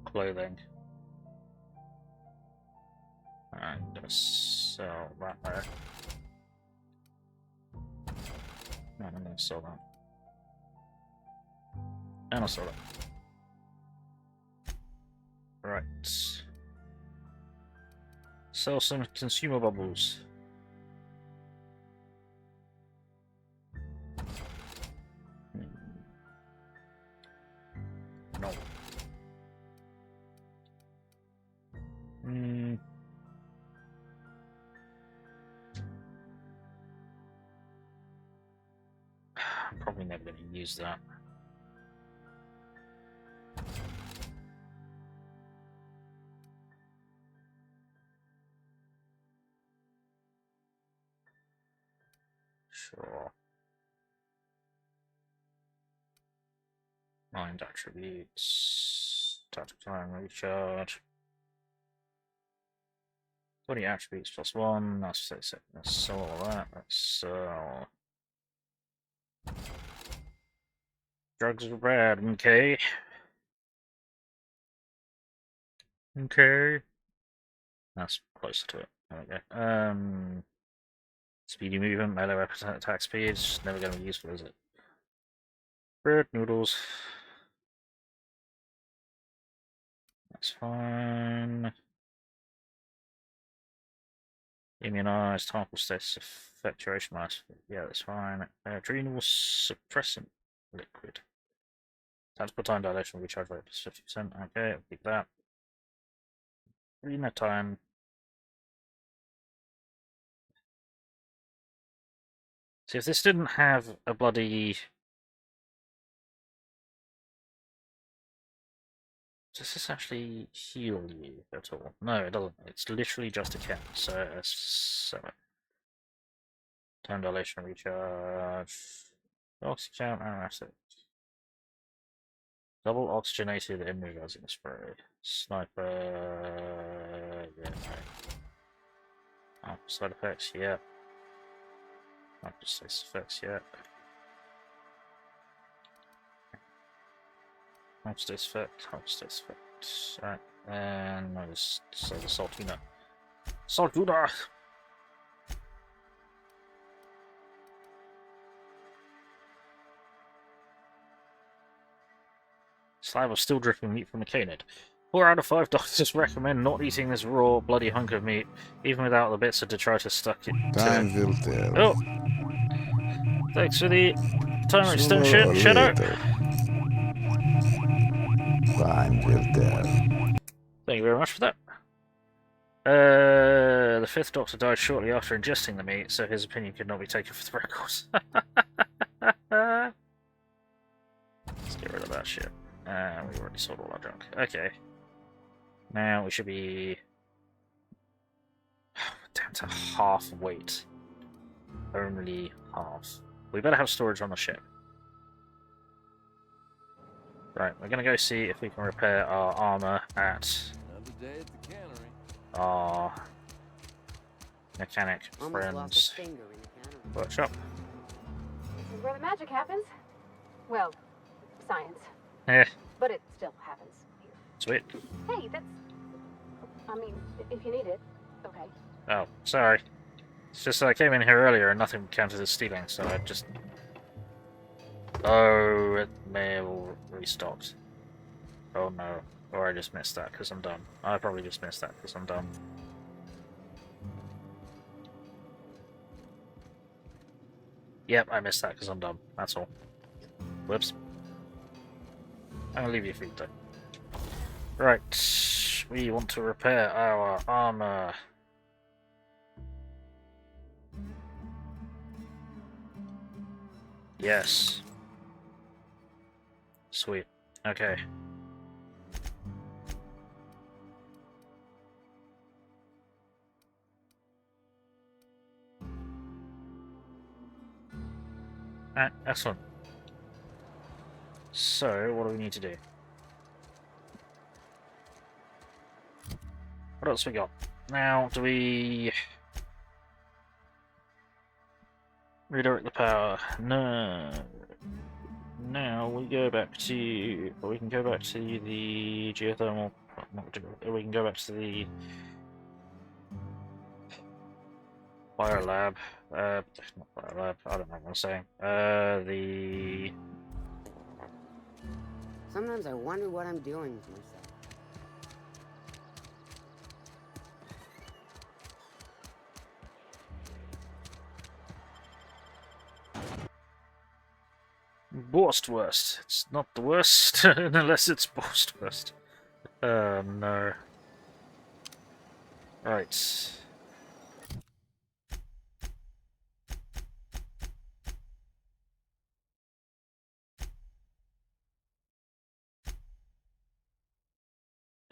clothing. I'm gonna sell that there. No, I'm gonna sell that. And I'll sell that. Right. Sell some consumer bubbles. No. I'm probably never going to use that. Sure. Mind attributes. Tactical time recharge. 20 attributes plus 1. That's 36. Let's sell all that. Let's sell. Drugs are bad. Okay. Okay. That's close to it. There we go. Speedy movement, melee weapon attack speed. Never going to be useful, is it? Bread noodles. That's fine. Immunized, harmful status effect duration minus. Yeah, that's fine. Adrenal suppressant liquid. Tactical time dilation recharge rate plus 50%. Okay, I'll keep that. Arena time. See, if this didn't have a bloody. Does this actually heal you at all? No, it doesn't. It's literally just a chem, so let's sell it. Time dilation recharge. Oxygen and acid. Double oxygenated immunizing spray. Sniper. Yeah, no. Side effects, yeah. Not just side effects, yeah. Hostess effect, hostess effect. Right, and I just say the Saltuna. Saltuna! Slab of still dripping meat from a canid. 4 out of 5 doctors recommend not eating this raw, bloody hunk of meat, even without the bits of detritus stuck in. Time will tell. Oh! Thanks for the timer Sooner extension, or Shadow! later. Time will tell. Thank you very much for that. The 5th Doctor died shortly after ingesting the meat, so his opinion could not be taken for the record. Let's get rid of that shit. We already sold all our junk. Okay. Now we should be down to half weight. Only half. We better have storage on the ship. Right, we're gonna go see if we can repair our armor at our mechanic friends workshop. This is where the magic happens. Well, science. Eh. But it still happens here. Sweet. Hey, that's... I mean, if you need it, okay. Oh, sorry. It's just that I came in here earlier and nothing counted as stealing, so I just... Oh, it may have all restocked. Oh no. Or I just missed that because I'm dumb. I probably just missed that because I'm dumb. Yep, I missed that because I'm dumb. That's all. Whoops. I'm gonna leave you feet though. Right. We want to repair our armor. Yes. Sweet. Okay. Excellent. So, what do we need to do? What else we got? Now, do we redirect the power? No. Now we go back to. We can go back to the geothermal. We can go back to the biolab. Not biolab. I don't know what I'm saying. The. Sometimes I wonder what I'm doing with myself. Borstwurst. It's not the worst, unless it's Borstwurst. Oh no. Right.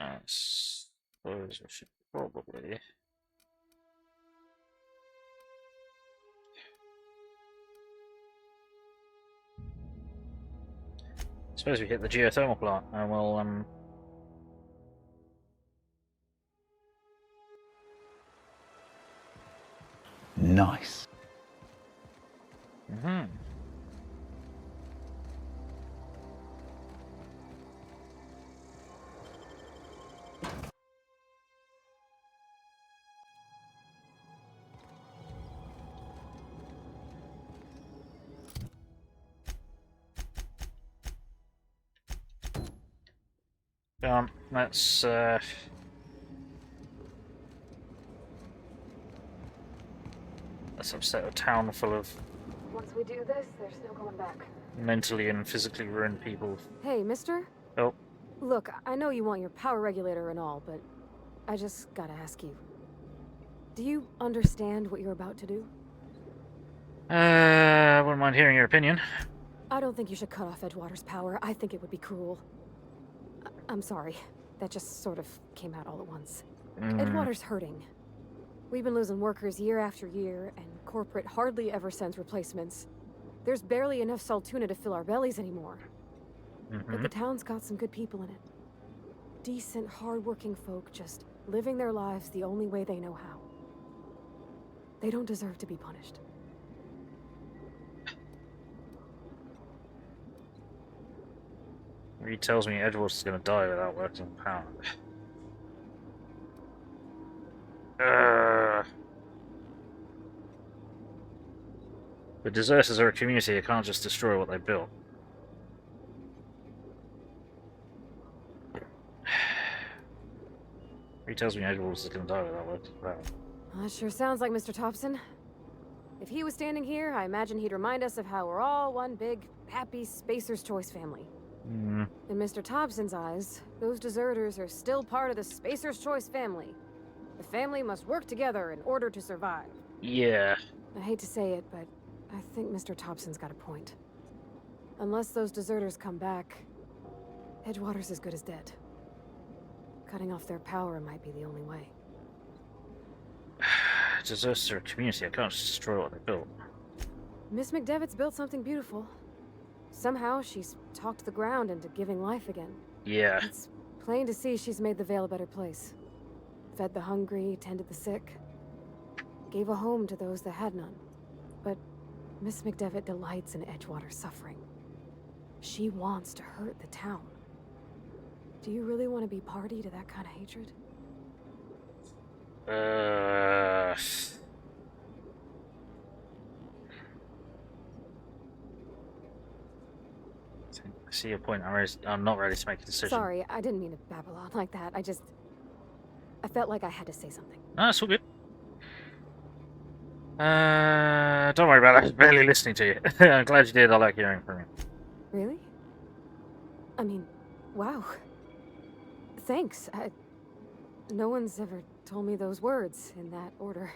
I suppose we should probably. Suppose we hit the geothermal plant and we'll Nice. Mm-hmm. Let's upset a town full of Once we do this, there's no going back. mentally and physically ruined people. Hey, mister? Oh. Look, I know you want your power regulator and all, but I just gotta ask you. Do you understand what you're about to do? I wouldn't mind hearing your opinion. I don't think you should cut off Edgewater's power. I think it would be cruel. I'm sorry. That just sort of came out all at once. Edgewater's hurting. We've been losing workers year after year, and corporate hardly ever sends replacements. There's barely enough Saltuna to fill our bellies anymore. But the town's got some good people in it. Decent, hard-working folk just living their lives the only way they know how. They don't deserve to be punished. Reed tells me Edgewater's gonna die without working power. The deserters are a community, they can't just destroy what they built. He tells me Edgewater's gonna die without working power. That sure sounds like Mr. Tobson. If he was standing here, I imagine he'd remind us of how we're all one big, happy Spacer's Choice family. In Mr. Tobson's eyes, those deserters are still part of the Spacer's Choice family. The family must work together in order to survive. Yeah. I hate to say it, but I think Mr. Tobson's got a point. Unless those deserters come back, Edgewater's as good as dead. Cutting off their power might be the only way. Deserters are a community, I can't just destroy what they built. Miss McDevitt's built something beautiful. Somehow she's talked the ground into giving life again. Yeah. It's plain to see she's made the Vale a better place. Fed the hungry, tended the sick. Gave a home to those that had none. But Miss McDevitt delights in Edgewater's suffering. She wants to hurt the town. Do you really want to be party to that kind of hatred? I see your point. I'm not ready to make a decision. Sorry, I didn't mean to babble on like that. I felt like I had to say something. No, it's all good. Don't worry about it. I was barely listening to you. I'm glad you did. I like hearing from you. Really? I mean, wow. Thanks. No one's ever told me those words in that order.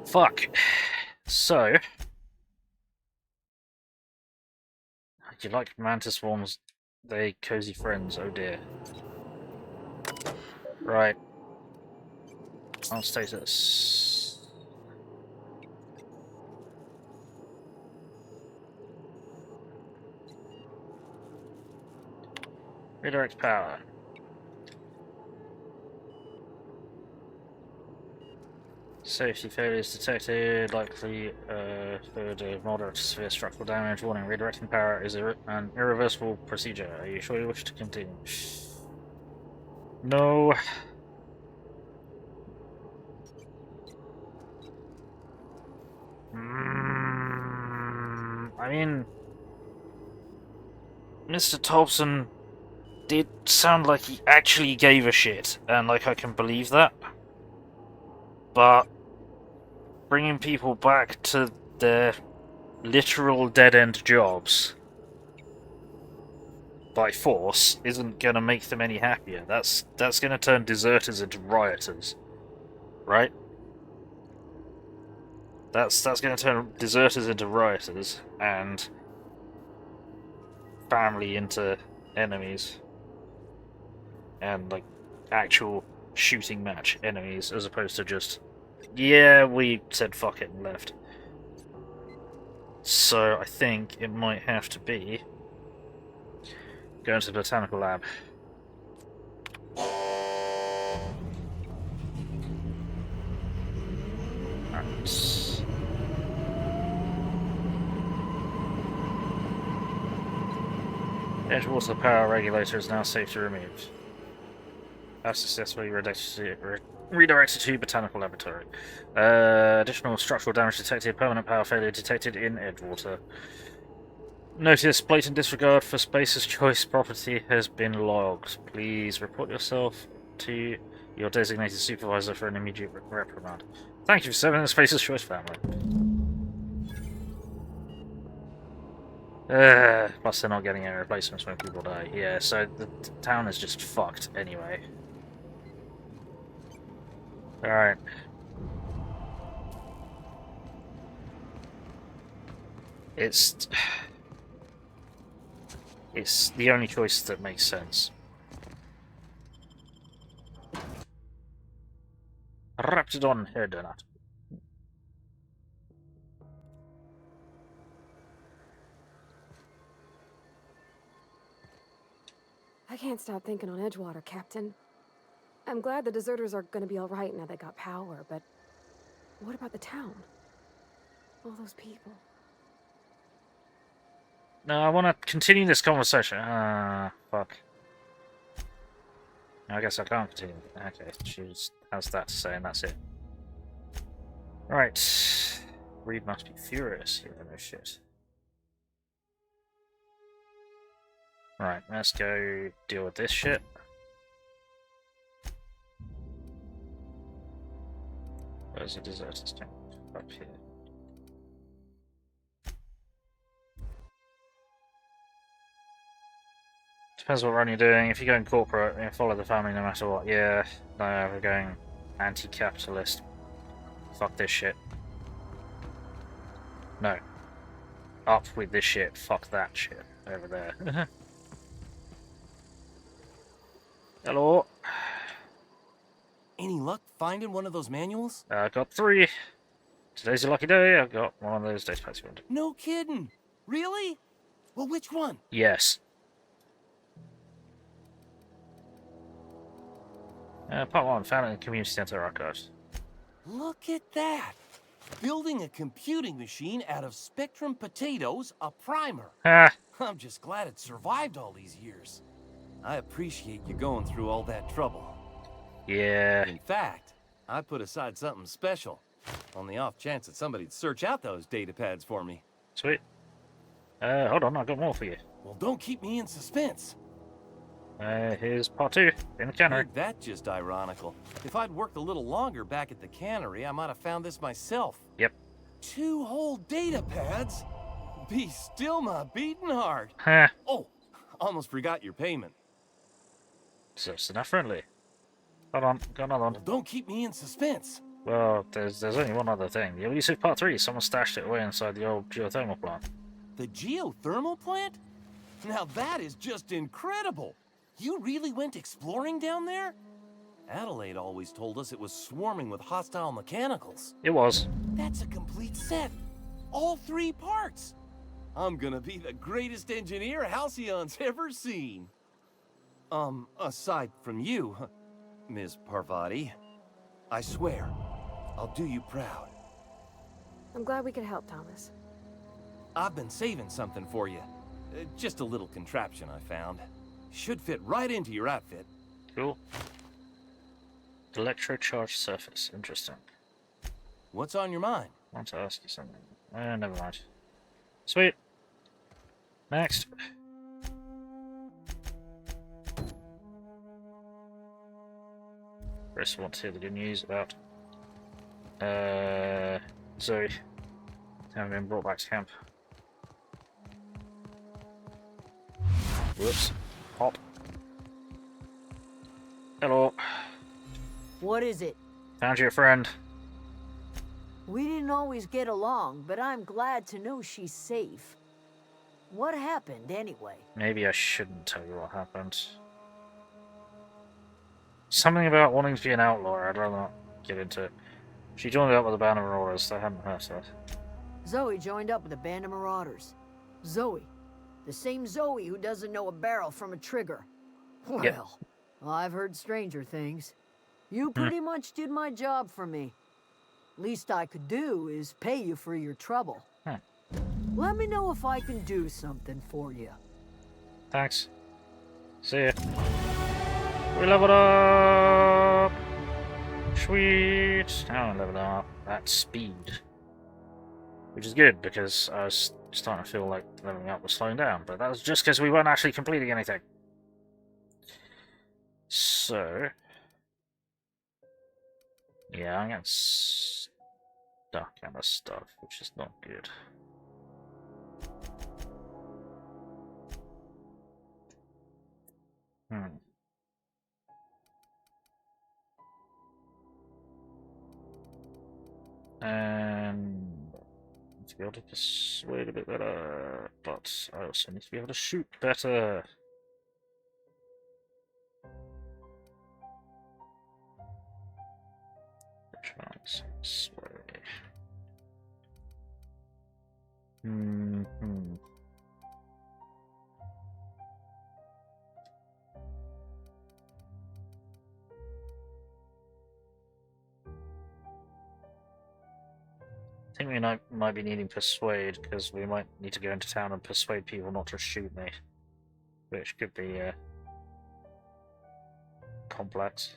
Fuck. So... You like mantis swarms? They cozy friends, oh dear. Right. I'll state this. Redirect power. Safety failures detected, likely further moderate to severe structural damage. Warning, redirecting power is an irreversible procedure. Are you sure you wish to continue? No. I mean, Mr. Tobson did sound like he actually gave a shit, and like I can believe that. But bringing people back to their literal dead-end jobs by force isn't going to make them any happier. That's going to turn deserters into rioters, right? That's going to turn deserters into rioters and family into enemies, and like actual shooting match enemies, as opposed to just, yeah, we said fuck it and left. So I think it might have to be going to the botanical lab. Right. Edgewater power regulator is now safe to remove. Have successfully redirected to botanical laboratory. Additional structural damage detected. Permanent power failure detected in Edgewater. Notice blatant disregard for Spacer's choice property has been logged. Please report yourself to your designated supervisor for an immediate reprimand. Thank you for serving the Spacer's choice family. Plus they're not getting any replacements when people die. Yeah, so the town is just fucked anyway. Alright. It's the only choice that makes sense. Raptidon hair donut. I can't stop thinking on Edgewater, Captain. I'm glad the deserters are gonna be alright now they got power, but what about the town? All those people. No, I want to continue this conversation. Fuck. I guess I can't continue. Okay, she just has that to say, and that's it. Right. Reed must be furious. You know, shit. Right, let's go deal with this shit. Where's the deserters camp? Up here. Depends what run you're doing. If you're going corporate, you follow the family no matter what. Yeah, no, we're going anti-capitalist. Fuck this shit. No. Up with this shit. Fuck that shit. Over there. Hello. Any luck finding one of those manuals? I got 3. Today's your lucky day. I've got one of those days packs you wanted. No kidding. Really? Well, which one? Yes. Part 1, found in the community center archives. Look at that. Building a computing machine out of Spectrum potatoes, a primer. Ah. I'm just glad it survived all these years. I appreciate you going through all that trouble. Yeah. In fact, I put aside something special on the off chance that somebody'd search out those data pads for me. Sweet. Hold on, I've got more for you. Well, don't keep me in suspense. Here's part 2 in the cannery. Ain't that just ironical? If I'd worked a little longer back at the cannery, I might have found this myself. Yep. 2 whole data pads? Be still my beating heart. Huh. Oh, almost forgot your payment. So it's enough friendly. Hold on, got another one. Well, don't keep me in suspense. Well, there's only one other thing. The elusive part 3. Someone stashed it away inside the old geothermal plant. The geothermal plant? Now that is just incredible. You really went exploring down there? Adelaide always told us it was swarming with hostile mechanicals. It was. That's a complete set. All 3 parts. I'm gonna be the greatest engineer Halcyon's ever seen. Aside from you, Ms. Parvati, I swear, I'll do you proud. I'm glad we could help, Thomas. I've been saving something for you. Just a little contraption I found. Should fit right into your outfit. Cool. Electrocharged surface. Interesting. What's on your mind? I want to ask you something. Never mind. Sweet. Next. First, I want to hear the good news about Zoe having been brought back to camp. Whoops. Hop. Hello. What is it? Found you a friend. We didn't always get along, but I'm glad to know she's safe. What happened, anyway? Maybe I shouldn't tell you what happened. Something about wanting to be an outlaw. I'd rather not get into it. She joined up with a band of marauders. They hadn't hurt her. Zoe joined up with a band of marauders. Zoe. The same Zoe who doesn't know a barrel from a trigger. Well, yep. I've heard stranger things. You pretty much did my job for me. Least I could do is pay you for your trouble. Let me know if I can do something for you. Thanks. See ya. We leveled up! Sweet! Now I'm leveling up at speed. Which is good, because I was starting to feel like leveling up was slowing down, but that was just because we weren't actually completing anything. So... yeah, I'm getting stuck on this stuff, which is not good. And need to be able to persuade a bit better, but I also need to be able to shoot better. Sway. I think we might be needing persuade, because we might need to go into town and persuade people not to shoot me, which could be complex.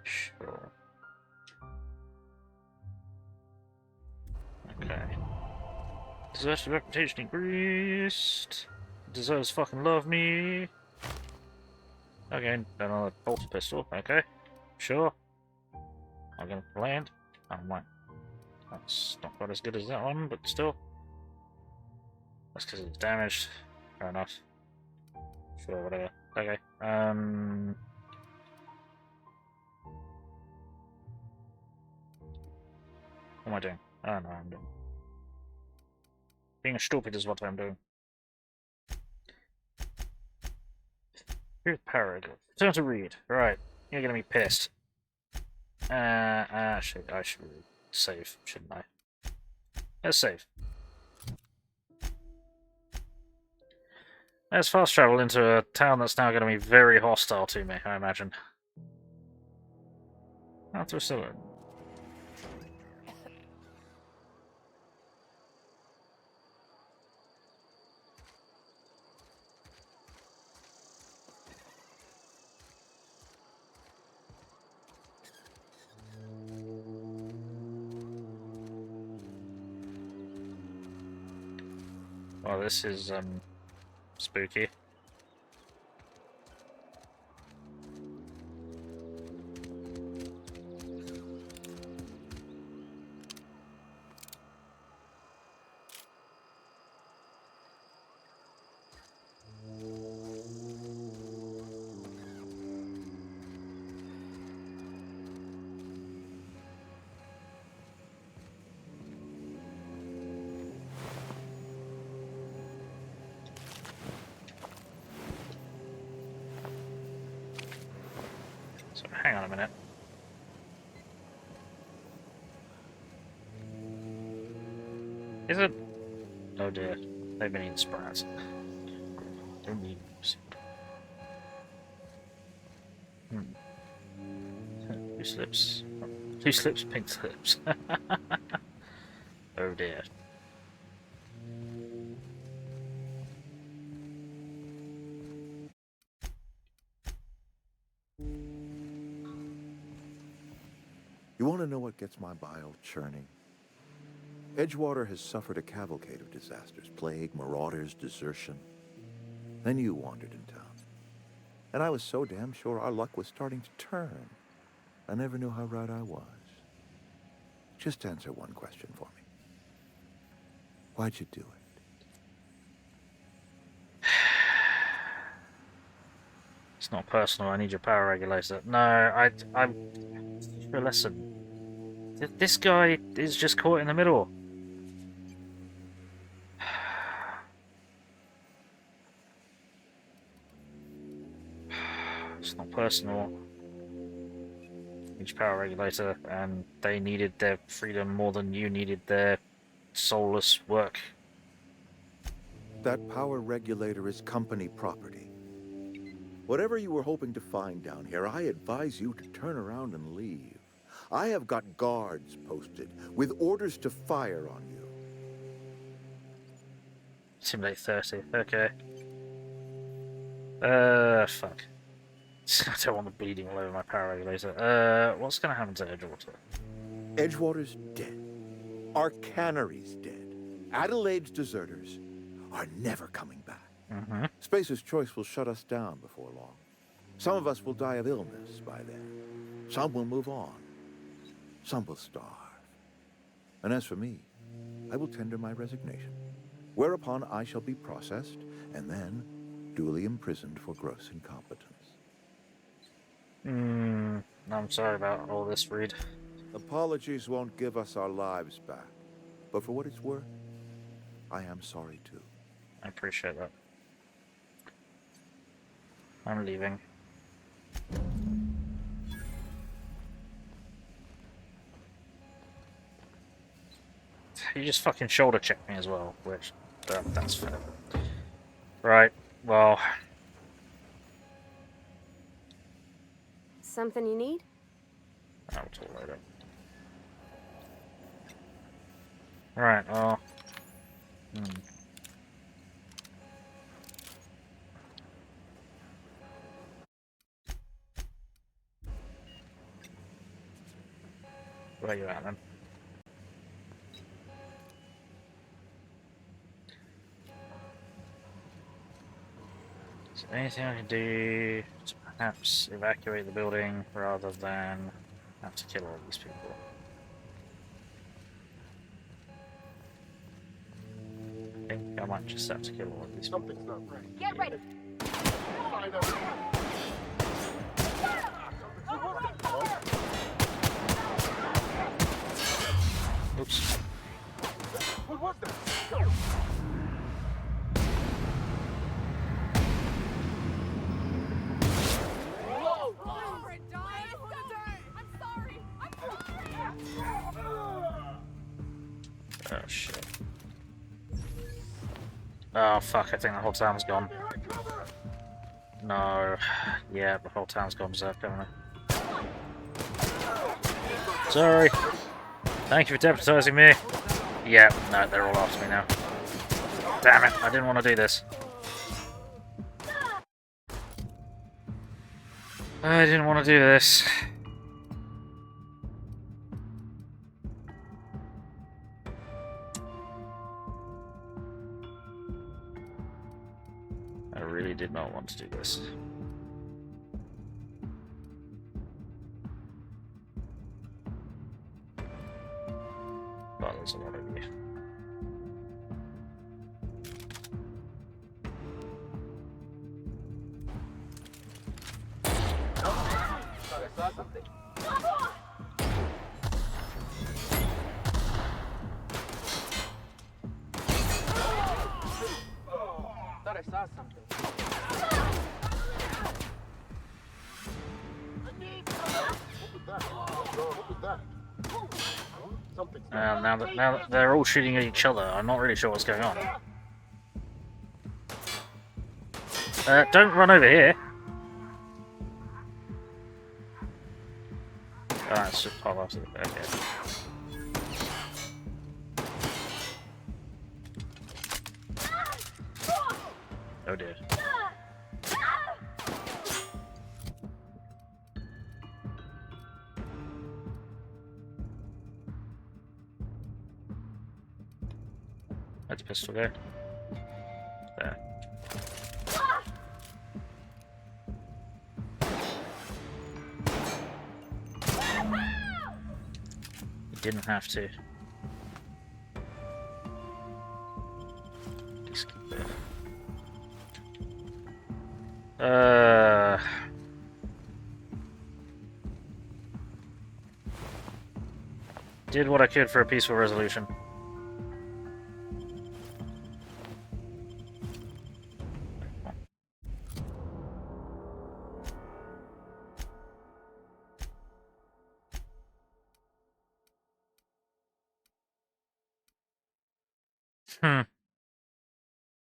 Sure. Okay. Deserves reputation increased. Deserves fucking love me. Okay, another bolter pistol. Okay, sure. I'm gonna land. Oh my. That's not quite as good as that one, but still. That's because it's damaged. Fair enough. Sure, whatever. Okay. What am I doing? I don't know what I'm doing. Being stupid is what I'm doing. Here's paragraph. Turn to Reed. Right. You're gonna be pissed. Actually, I should save, shouldn't I? Let's save. Let's fast travel into a town that's now going to be very hostile to me, I imagine. After a cylinder. Well, this is, spooky. So hang on a minute. Is it? Oh dear. They've been eating sprouts. Don't need Two slips. Two slips, pink slips. Oh dear. You want to know what gets my bile churning? Edgewater has suffered a cavalcade of disasters. Plague, marauders, desertion. Then you wandered in town. And I was so damn sure our luck was starting to turn. I never knew how right I was. Just answer one question for me. Why'd you do it? It's not personal, I need your power regulator. No, I'm a lesson. This guy is just caught in the middle. It's not personal. Each power regulator, and they needed their freedom more than you needed their soulless work. That power regulator is company property. Whatever you were hoping to find down here, I advise you to turn around and leave. I have got guards posted with orders to fire on you. Simulate 30, okay. Fuck. I don't want the bleeding all over my power regulator. What's gonna happen to Edgewater? Edgewater's dead. Our cannery's dead. Adelaide's deserters are never coming back. Spacer's Choice will shut us down before long. Some of us will die of illness by then. Some will move on. Some will starve. And as for me, I will tender my resignation, whereupon I shall be processed and then duly imprisoned for gross incompetence. I'm sorry about all this, Reed. Apologies won't give us our lives back, but for what it's worth, I am sorry too. I appreciate that. I'm leaving. You just fucking shoulder checked me as well, which that's fair. Right, well. Something you need? I'll talk later. Right, well. Where you at then? Is there anything I can do to perhaps evacuate the building rather than have to kill all these people? I think I might just have to kill all of these people. Something's not right. Get ready! Oops. What was that? Oh shit. Oh fuck, I think the whole town's gone. No. Yeah, the whole town's gone berserk, haven't I? Sorry. Thank you for deputizing me. Yeah, no, they're all after me now. Damn it, I didn't want to do this. I didn't want to do this. I really did not want to do this. But there's a lot of you. I saw something. Thought I saw something. What was that? What was that? Now that they're all shooting at each other, I'm not really sure what's going on. Don't run over here. Ah, it's just pop off. Okay. Oh dear. That's a pistol there. There. You didn't have to. Just keep it. Did what I could for a peaceful resolution.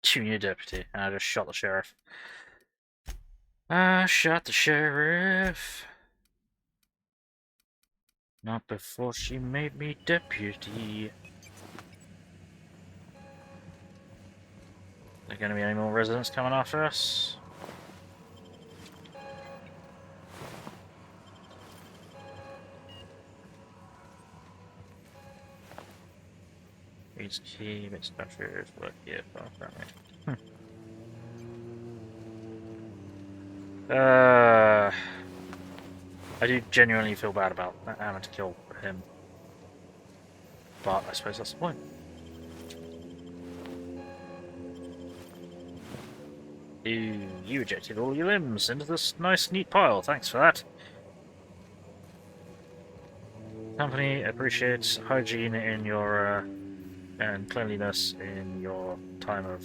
Junior deputy. I just shot the sheriff. I shot the sheriff. Not before she made me deputy. Are there gonna be any more residents coming after us? Reed's key, mixed structures, work here, I do genuinely feel bad about having to kill him. But I suppose that's the point. Ooh, you ejected all your limbs into this nice, neat pile. Thanks for that. Company appreciates hygiene in your and cleanliness in your time of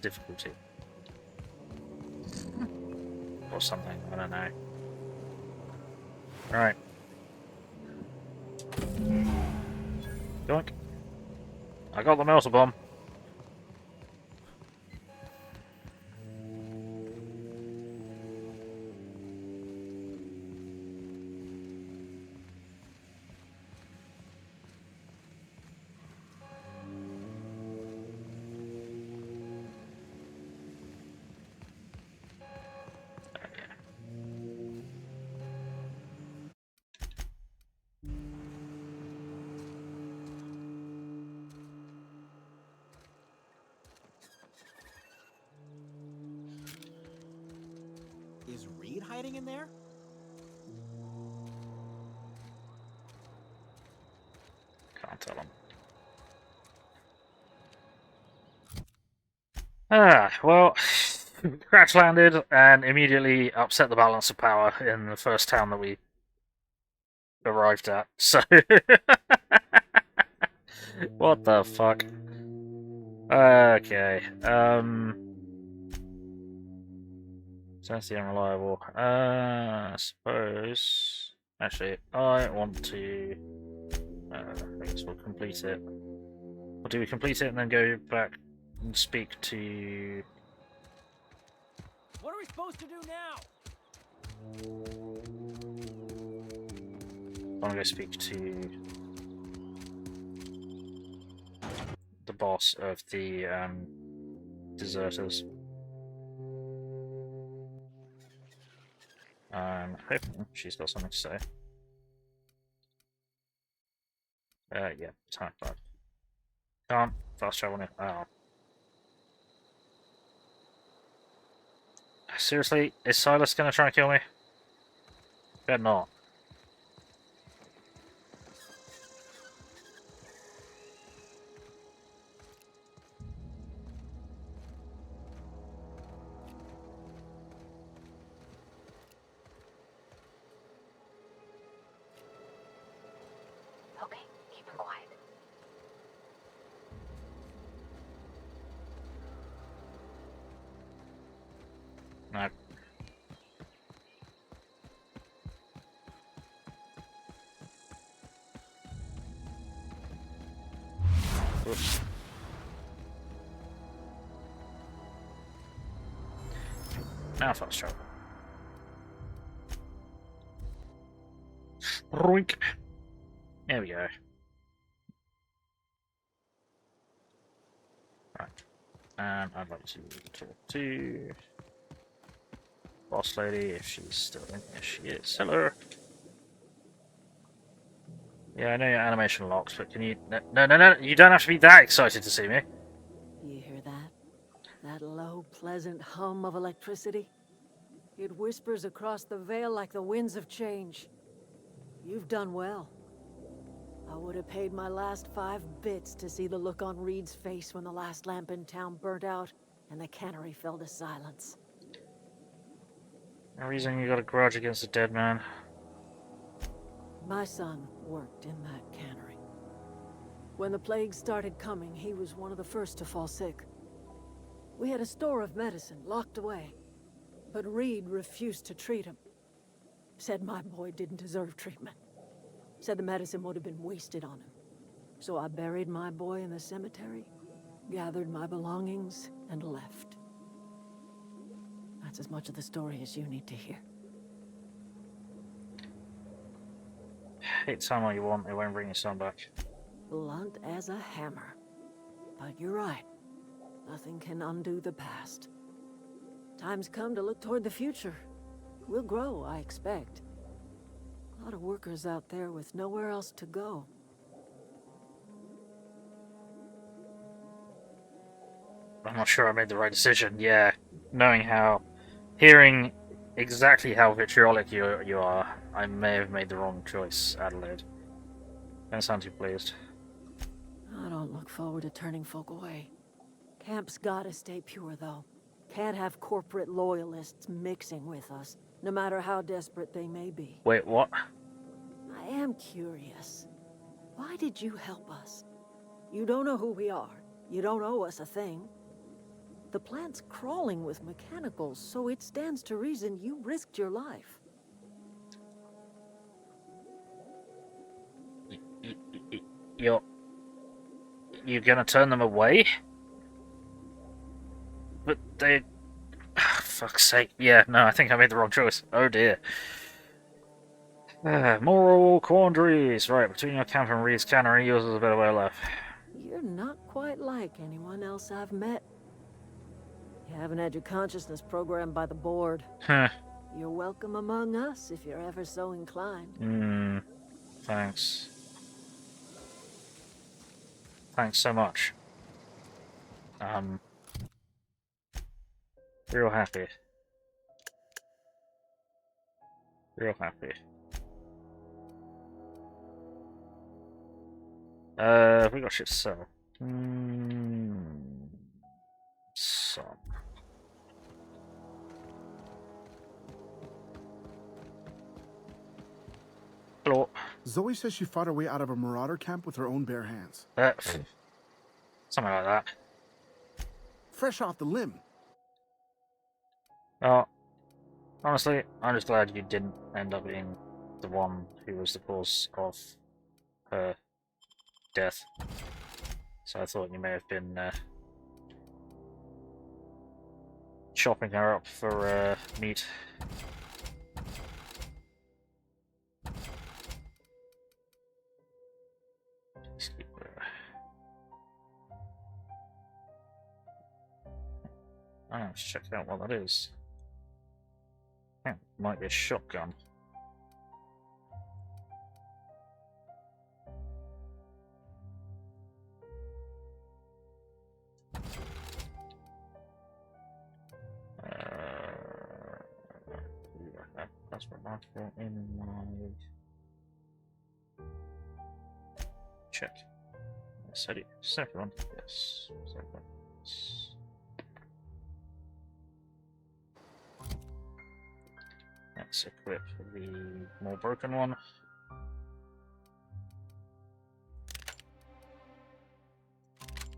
difficulty. Or something, I don't know. Alright. Doink. I got the melter bomb. Is Reed hiding in there? Can't tell him. Well, crash landed and immediately upset the balance of power in the first town that we arrived at. So, what the fuck? Okay. So that's the unreliable. I suppose. Actually, I want to. I guess we'll complete it. Or do we complete it and then go back and speak to? What are we supposed to do now? I want to go speak to the boss of the deserters. I'm hoping she's got something to say. Yeah, time card. Can't fast travel it. Oh. Seriously, is Silas gonna try and kill me? Bet not. Okay, keep him quiet. No. Now fast travel. Roink. There we go. Right. And I'd like to talk to boss lady if she's still in here. She is. Hello. Yeah, I know your animation locks, but can you... No, you don't have to be that excited to see me. You hear that? That low, pleasant hum of electricity? It whispers across the veil like the winds of change. You've done well. I would have paid my last 5 bits to see the look on Reed's face when the last lamp in town burnt out and the cannery fell to silence. No reason you got a grudge against a dead man. My son worked in that cannery. When the plague started coming, he was one of the first to fall sick. We had a store of medicine locked away, but Reed refused to treat him. Said my boy didn't deserve treatment. Said the medicine would have been wasted on him. So I buried my boy in the cemetery, gathered my belongings, and left. That's as much of the story as you need to hear. Hate time all you want, it won't bring your son back. Blunt as a hammer. But you're right. Nothing can undo the past. Time's come to look toward the future. We'll grow, I expect. A lot of workers out there with nowhere else to go. I'm not sure I made the right decision. Yeah, knowing how... Hearing exactly how vitriolic you are, I may have made the wrong choice, Adelaide. Don't sound too pleased. I don't look forward to turning folk away. Camp's gotta stay pure, though. Can't have corporate loyalists mixing with us, no matter how desperate they may be. Wait, what? I am curious. Why did you help us? You don't know who we are. You don't owe us a thing. The plant's crawling with mechanicals, so it stands to reason you risked your life. You're gonna turn them away? But they... fuck's sake. Yeah, no, I think I made the wrong choice. Oh dear. Moral quandaries. Right, between your camp and Reed's cannery, yours is a better way of life. You're not quite like anyone else I've met. You haven't had your consciousness programmed by the board. Huh. You're welcome among us if you're ever so inclined. Thanks. Thanks so much. Real happy. Real happy. We got shit to sell. Some. Hello. Zoe says she fought her way out of a marauder camp with her own bare hands. Something like that. Fresh off the limb. Oh, honestly, I'm just glad you didn't end up being the one who was the cause of her death. So I thought you may have been chopping her up for meat. Let's check out what that is. Yeah, might be a shotgun. That's remarkable in my check. Second one, yes. Second one. Yes. Let's equip the more broken one.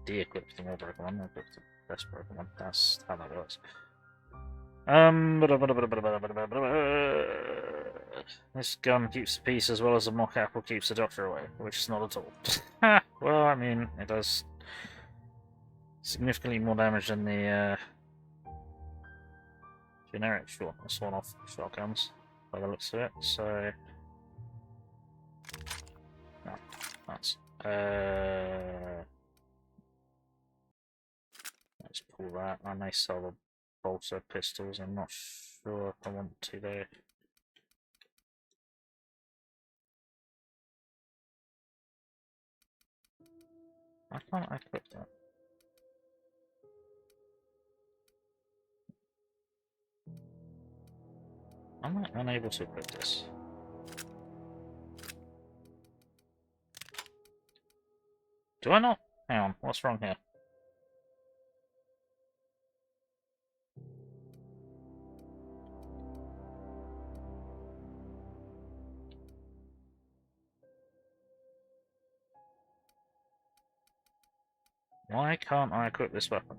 De-equip the more broken one, equip the less broken one. That's how that works. This gun keeps the peace as well as the mock apple keeps the doctor away, which is not at all. Well, I mean, it does significantly more damage than the generic sworn-off shotguns by the looks of it. So, no, nice. Let's pull that. I may sell the bolter pistols. I'm not sure if I want to though. Why can't I equip that? Am I unable to equip this? Do I not? Hang on, what's wrong here? Why can't I equip this weapon?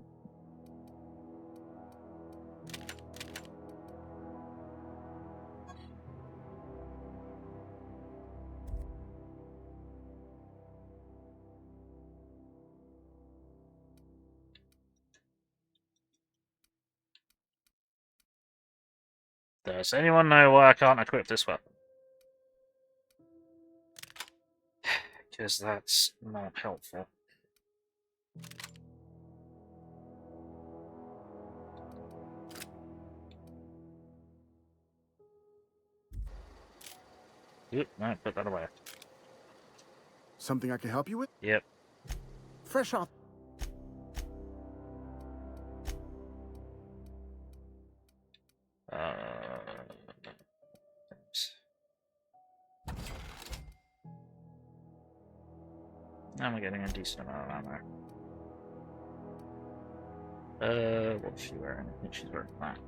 Does anyone know why I can't equip this weapon? Because that's not helpful. Oop, no, put that away. Something I can help you with? Yep. Fresh off. I'm getting a decent amount of ammo. What's she wearing? I think she's wearing that.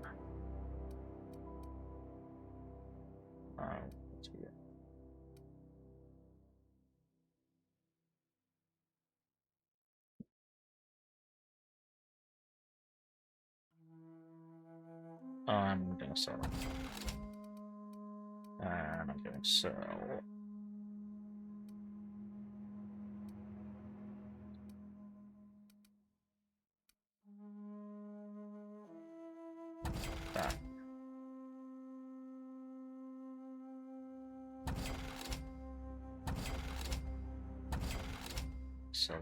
What's we got? I'm gonna sell it. And I'm gonna sell that. So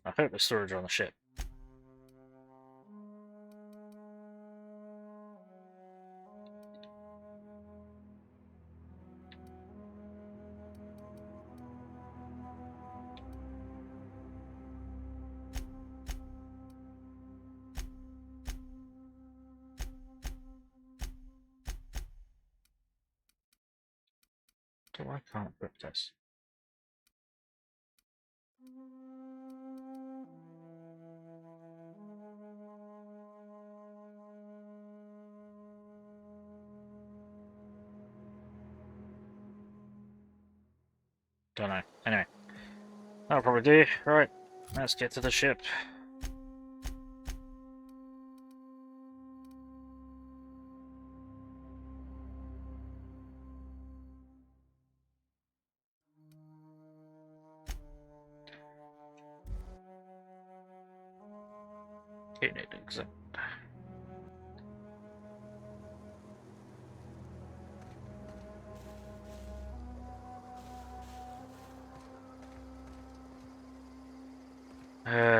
I hope there's storage on the ship. So I can't grip this. Don't know. Anyway, that'll probably do. Right, let's get to the ship. Unit exit.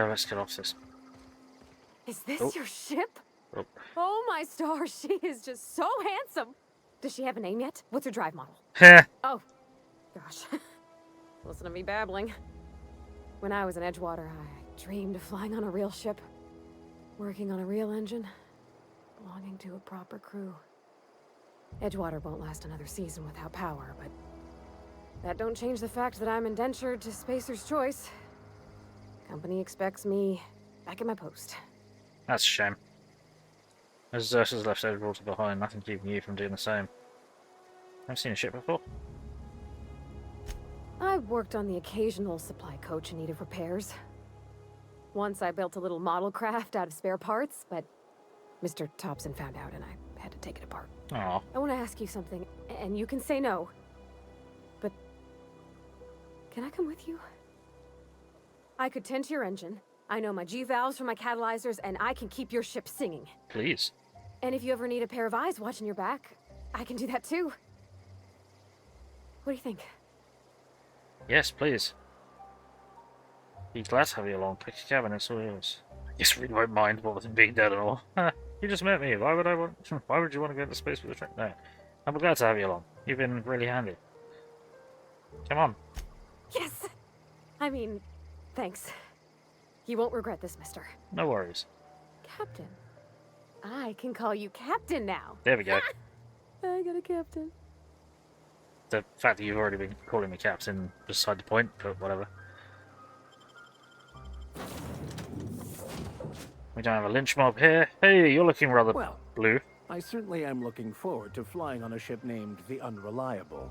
Let's get off this. Is this your ship? Oh. Oh my stars, she is just so handsome. Does she have a name yet? What's her drive model? Oh, gosh. Listen to me babbling. When I was in Edgewater, I dreamed of flying on a real ship, working on a real engine, belonging to a proper crew. Edgewater won't last another season without power, but that don't change the fact that I'm indentured to Spacer's Choice. Company expects me back at my post. That's a shame. As Xerxes left Edgewater behind, nothing keeping you from doing the same. I've seen a ship before. I've worked on the occasional supply coach in need of repairs. Once I built a little model craft out of spare parts, but Mr. Tobson found out and I had to take it apart. Aww. I want to ask you something, and you can say no. But can I come with you? I could tend to your engine. I know my G-valves for my catalyzers, and I can keep your ship singing. Please. And if you ever need a pair of eyes watching your back, I can do that too. What do you think? Yes, please. Be glad to have you along. Pick a cabin, it's all yours. I guess we won't mind what with him being dead and all. You just met me. Why would why would you want to go into space with a train? No. I'm glad to have you along. You've been really handy. Come on. Yes! I mean, thanks. You won't regret this, mister. No worries. Captain. I can call you Captain now. There we go. I got a captain. The fact that you've already been calling me Captain beside the point, but whatever. We don't have a lynch mob here. Hey, you're looking rather blue. I certainly am looking forward to flying on a ship named the Unreliable.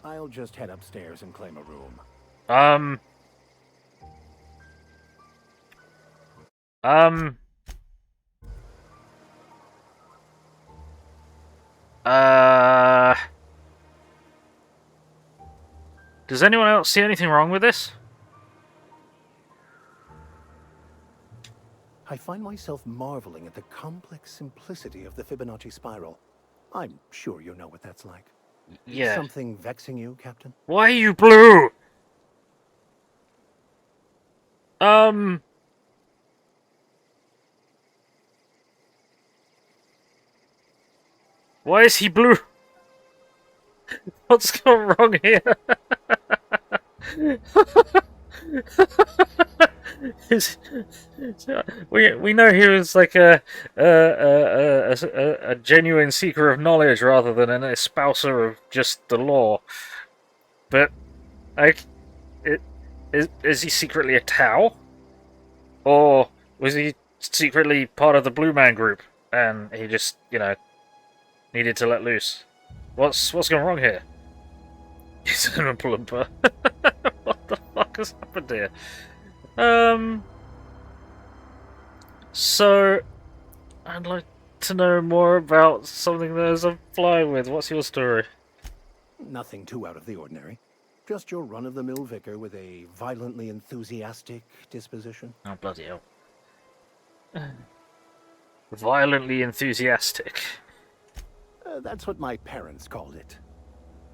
I'll just head upstairs and claim a room. Does anyone else see anything wrong with this? I find myself marveling at the complex simplicity of the Fibonacci spiral. I'm sure you know what that's like. Yeah. Is something vexing you, Captain? Why are you blue? Why is he blue? What's gone wrong here? we know he was like a genuine seeker of knowledge rather than an espouser of just the law. But like, is he secretly a Tau, or was he secretly part of the Blue Man group and he just, you know, needed to let loose? What's gone wrong here? He's an Oompa. What the fuck has happened here? So I'd like to know more about something that I'm flying with. What's your story? Nothing too out of the ordinary. Just your run-of-the-mill vicar with a violently enthusiastic disposition. Oh, bloody hell. Violently enthusiastic. That's what my parents called it.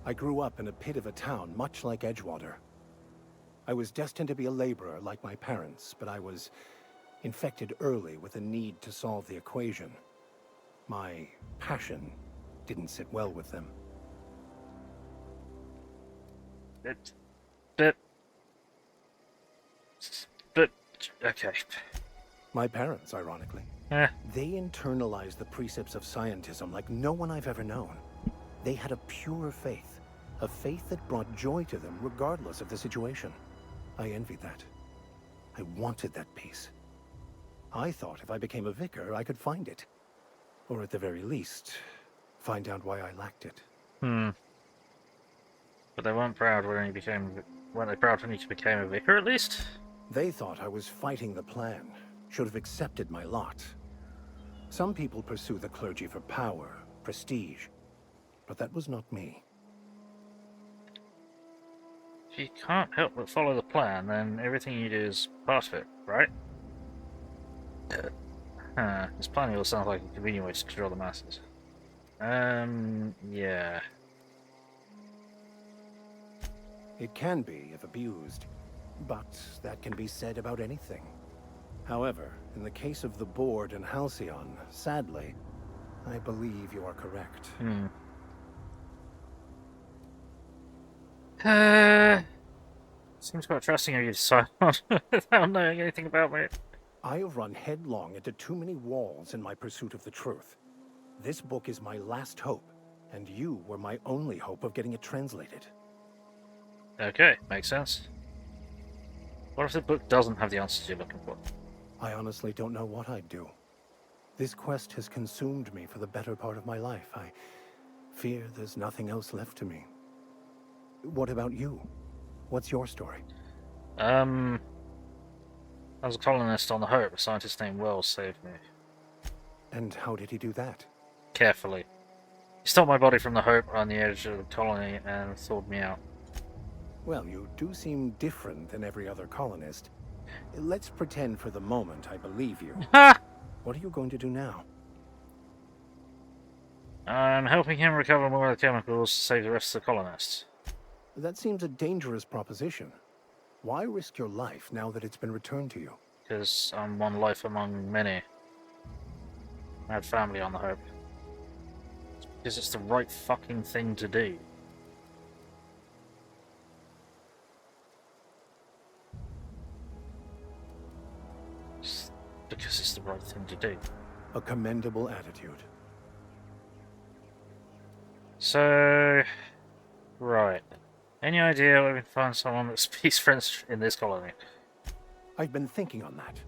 I grew up in a pit of a town, much like Edgewater. I was destined to be a laborer like my parents, but I was infected early with a need to solve the equation. My passion didn't sit well with them. But okay. My parents, ironically. They internalized the precepts of scientism like no one I've ever known. They had a pure faith, a faith that brought joy to them regardless of the situation. I envied that. I wanted that peace. I thought if I became a vicar, I could find it. Or at the very least, find out why I lacked it. But they weren't proud when he became... Weren't they proud when he became a vicar, at least? They thought I was fighting the plan. Should have accepted my lot. Some people pursue the clergy for power, prestige. But that was not me. If you can't help but follow the plan, then everything you do is part of it, right? This plan all sounds like a convenient way to control the masses. Yeah. It can be, if abused. But that can be said about anything. However, in the case of the Board and Halcyon, sadly, I believe you are correct. Seems quite trusting of you to sign on without knowing anything about me. I have run headlong into too many walls in my pursuit of the truth. This book is my last hope, and you were my only hope of getting it translated. Okay, makes sense. What if the book doesn't have the answers you're looking for? I honestly don't know what I'd do. This quest has consumed me for the better part of my life. I fear there's nothing else left to me. What about you? What's your story? I was a colonist on the Hope. A scientist named Wells saved me. And how did he do that? Carefully. He stole my body from the Hope on the edge of the colony and thawed me out. Well, you do seem different than every other colonist. Let's pretend for the moment I believe you. What are you going to do now? I'm helping him recover more of the chemicals to save the rest of the colonists. That seems a dangerous proposition. Why risk your life now that it's been returned to you? Because I'm one life among many. I had family on the hope. Because it's the right fucking thing to do. Because it's the right thing to do. A commendable attitude. So... Right. Any idea where we can find someone that speaks French in this colony? I've been thinking on that.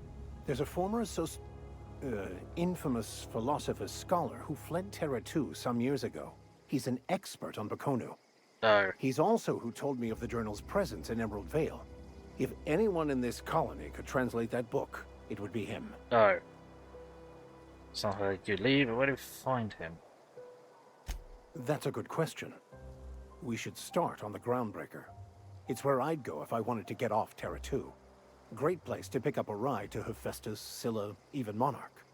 There's a former infamous philosopher scholar who fled Terra 2 some years ago. He's an expert on Baconu. Oh. He's also who told me of the journal's presence in Emerald Vale. If anyone in this colony could translate that book, it would be him. Oh. It's not a good lead, but where do we find him? That's a good question. We should start on the Groundbreaker. It's where I'd go if I wanted to get off Terra 2. Great place to pick up a ride to Hephaestus, Scylla, even Monarch.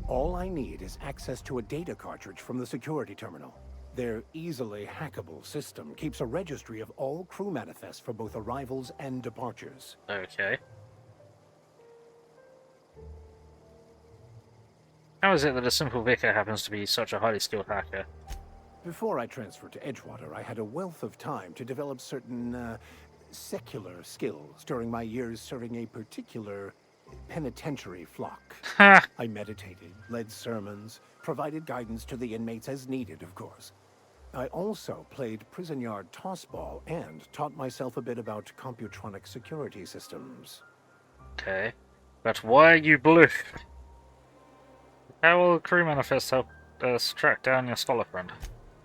All I need is access to a data cartridge from the security terminal. Their easily hackable system keeps a registry of all crew manifests for both arrivals and departures. Okay. How is it that a simple vicar happens to be such a highly skilled hacker? Before I transferred to Edgewater, I had a wealth of time to develop certain, secular skills during my years serving a particular penitentiary flock. I meditated, led sermons, provided guidance to the inmates as needed, of course. I also played prison yard tossball and taught myself a bit about computronic security systems. Okay. But why are you blue? How will the crew manifest help us track down your scholar friend?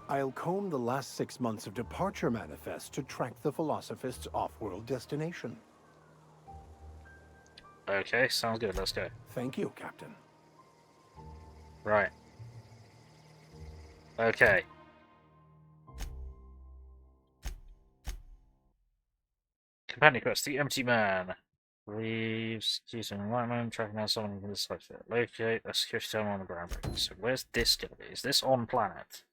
I'll comb the last 6 months of departure manifest to track the Philosophist's off-world destination. Okay, sounds good. Let's go. Thank you, Captain. Right. Okay. Companion quest, the Empty Man. Leaves using environment, tracking down someone in this life. Locate a security terminal on the ground. So where's this gonna be? Is this on planet?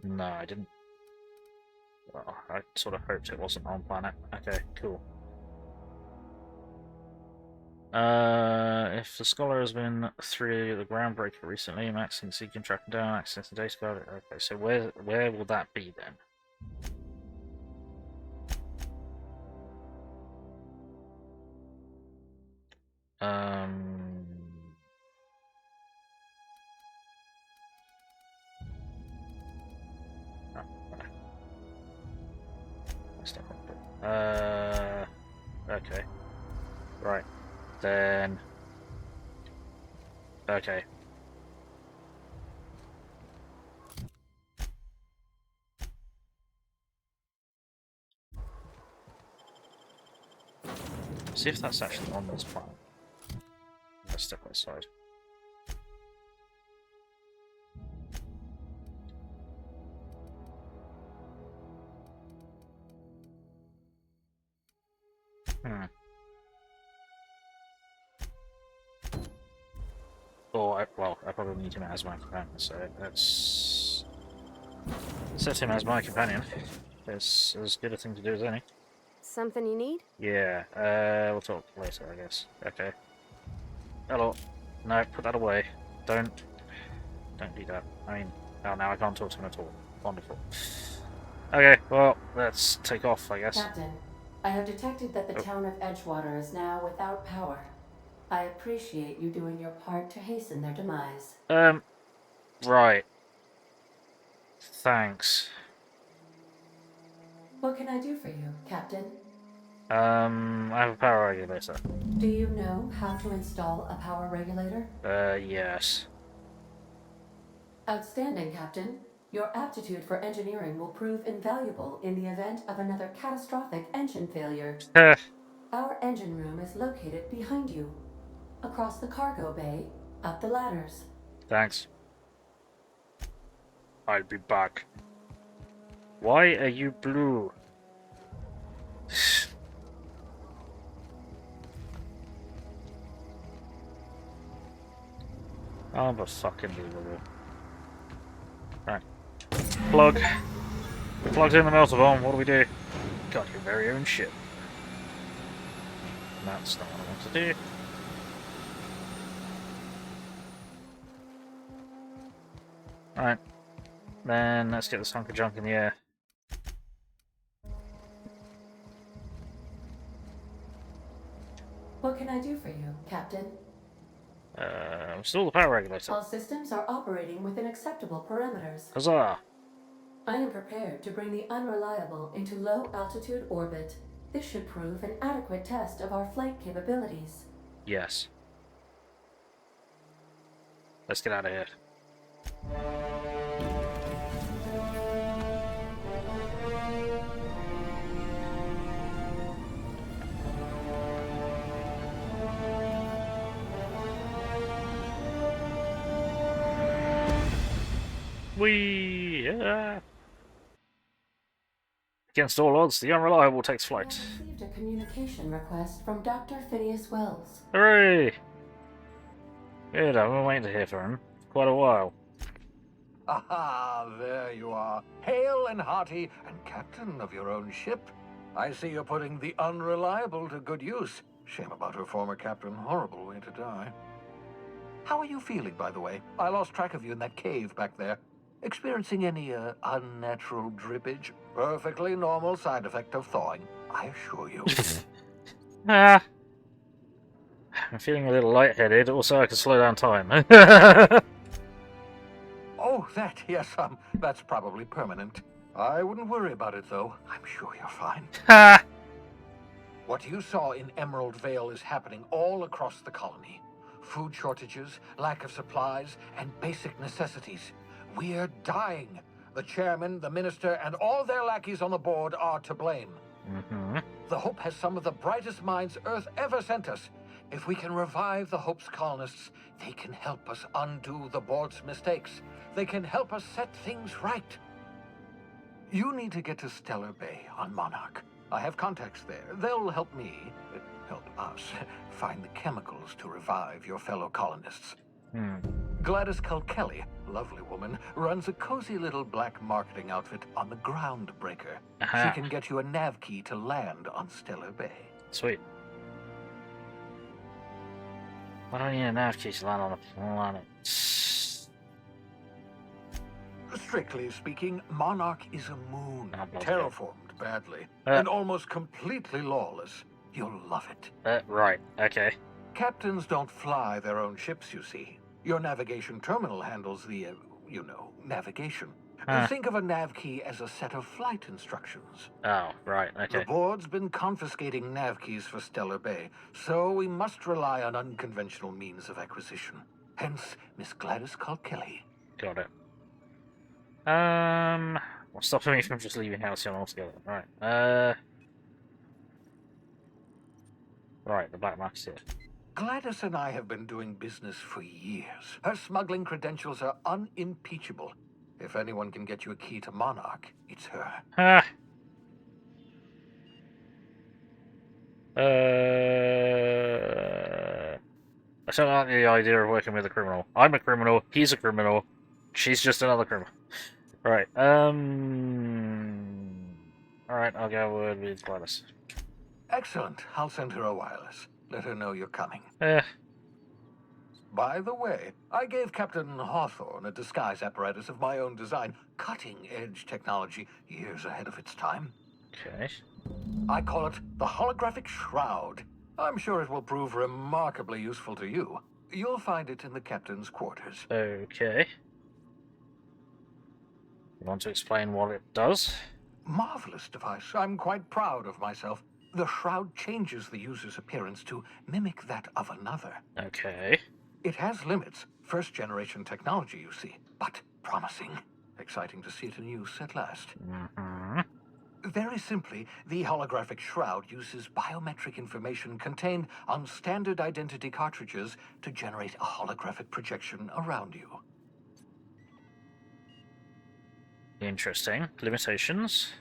No, I didn't. Well, I sort of hoped it wasn't on planet. Okay, cool. If the scholar has been through the groundbreaker recently, Max can see can track him down, access the data card. Okay, so where will that be then? Oh, okay. Right. Then... Okay. See if that's actually on this planet. Let's step outside. Or, well, I probably need him as my companion, so let's set him as my companion. It's as good a thing to do as any. Something you need? Yeah, we'll talk later, I guess. Okay. Hello. No, put that away. Don't do that. I mean, oh, now I can't talk to him at all. Wonderful. Okay, well, let's take off, I guess. Captain, I have detected that the town of Edgewater is now without power. I appreciate you doing your part to hasten their demise. Right. Thanks. What can I do for you, Captain? I have a power regulator. Do you know how to install a power regulator? Yes. Outstanding, Captain. Your aptitude for engineering will prove invaluable in the event of another catastrophic engine failure. Our engine room is located behind you. Across the cargo bay, up the ladders. Thanks. I'll be back. Why are you blue? Unbelievable. Right. Plug. Plugged in the melter bomb. What do we do? Got your very own ship. That's not what I want to do. Alright. Then let's get this hunk of junk in the air. What can I do for you, Captain? Install the power regulator. All systems are operating within acceptable parameters. Huzzah! I am prepared to bring the unreliable into low-altitude orbit. This should prove an adequate test of our flight capabilities. Yes. Let's get out of here. Against all odds, the unreliable takes flight. I received a communication request from Dr. Phineas Wells. Hooray! Good, I've been waiting to hear from him for quite a while. Aha, there you are. Hale and hearty, and captain of your own ship. I see you're putting the unreliable to good use. Shame about her former captain. Horrible way to die. How are you feeling, by the way? I lost track of you in that cave back there. Experiencing any, unnatural drippage? Perfectly normal side effect of thawing, I assure you. I'm feeling a little lightheaded, also I can slow down time. Oh, that, yes, that's probably permanent. I wouldn't worry about it, though. I'm sure you're fine. What you saw in Emerald Vale is happening all across the colony. Food shortages, lack of supplies, and basic necessities. We're dying. The chairman, the minister, and all their lackeys on the board are to blame. The Hope has some of the brightest minds Earth ever sent us. If we can revive the Hope's colonists, they can help us undo the board's mistakes. They can help us set things right. You need to get to Stellar Bay on Monarch. I have contacts there. They'll help me, help us, find the chemicals to revive your fellow colonists. Gladys Culkelly, lovely woman, runs a cozy little black marketing outfit on the Groundbreaker. She can get you a nav key to land on Stellar Bay. Sweet. Why don't you need a nav key to land on a planet? Strictly speaking, Monarch is a moon, terraformed badly, Uh. and almost completely lawless. You'll love it. Right, okay. Captains don't fly their own ships, you see. Your navigation terminal handles the, navigation. Think of a nav key as a set of flight instructions. Oh, right, okay. The board's been confiscating nav keys for Stellar Bay, so we must rely on unconventional means of acquisition. Hence, Miss Gladys Culkelly. Got it. What's stopping me from just leaving Halcyon altogether? Right, right, the black market's here. Gladys and I have been doing business for years. Her smuggling credentials are unimpeachable. If anyone can get you a key to Monarch, it's her. I don't like the idea of working with a criminal. I'm a criminal, he's a criminal, she's just another criminal. Right, alright, I'll go with Gladys. Excellent. I'll send her a wireless. Let her know you're coming. By the way, I gave Captain Hawthorne a disguise apparatus of my own design. Cutting-edge technology, years ahead of its time. Okay. I call it the holographic shroud. I'm sure it will prove remarkably useful to you. You'll find it in the captain's quarters. Okay. You want to explain what it does? Marvelous device. I'm quite proud of myself. The shroud changes the user's appearance to mimic that of another. Okay. It has limits. First-generation technology, you see, but promising. Exciting to see it in use at last. Very simply, the holographic shroud uses biometric information contained on standard identity cartridges to generate a holographic projection around you. Interesting. Limitations?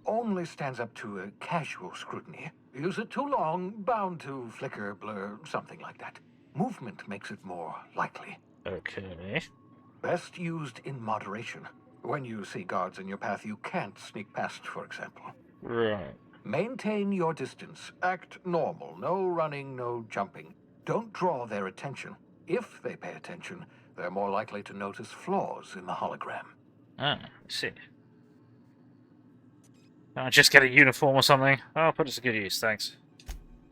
Only stands up to a casual scrutiny. Use it too long, bound to flicker, blur, something like that. Movement makes it more likely. Okay. Best used in moderation. When you see guards in your path you can't sneak past, for example. Right. Maintain your distance. Act normal. No running, no jumping. Don't draw their attention. If they pay attention, they're more likely to notice flaws in the hologram. Ah, I see. Just get a uniform or something. I'll put it to good use, thanks.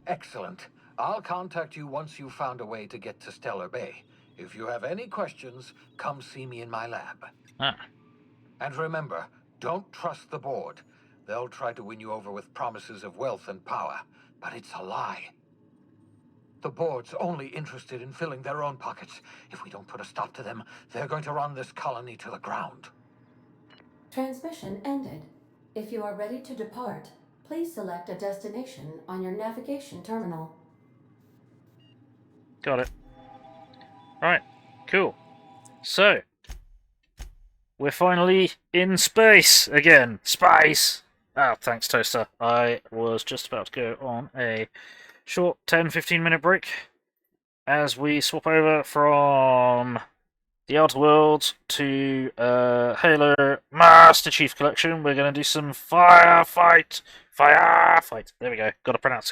Excellent. I'll contact you once you've found a way to get to Stellar Bay. If you have any questions, come see me in my lab. Ah. And remember, don't trust the board. They'll try to win you over with promises of wealth and power, but it's a lie. The board's only interested in filling their own pockets. If we don't put a stop to them, they're going to run this colony to the ground. Transmission ended. If you are ready to depart, please select a destination on your navigation terminal. Got it. Right, cool. So, we're finally in space again. Space! Ah, thanks, Toaster. I was just about to go on a short 10-15 minute break as we swap over from the Outer Worlds to Halo Master Chief Collection. We're going to do some firefight. There we go. Got to pronounce it.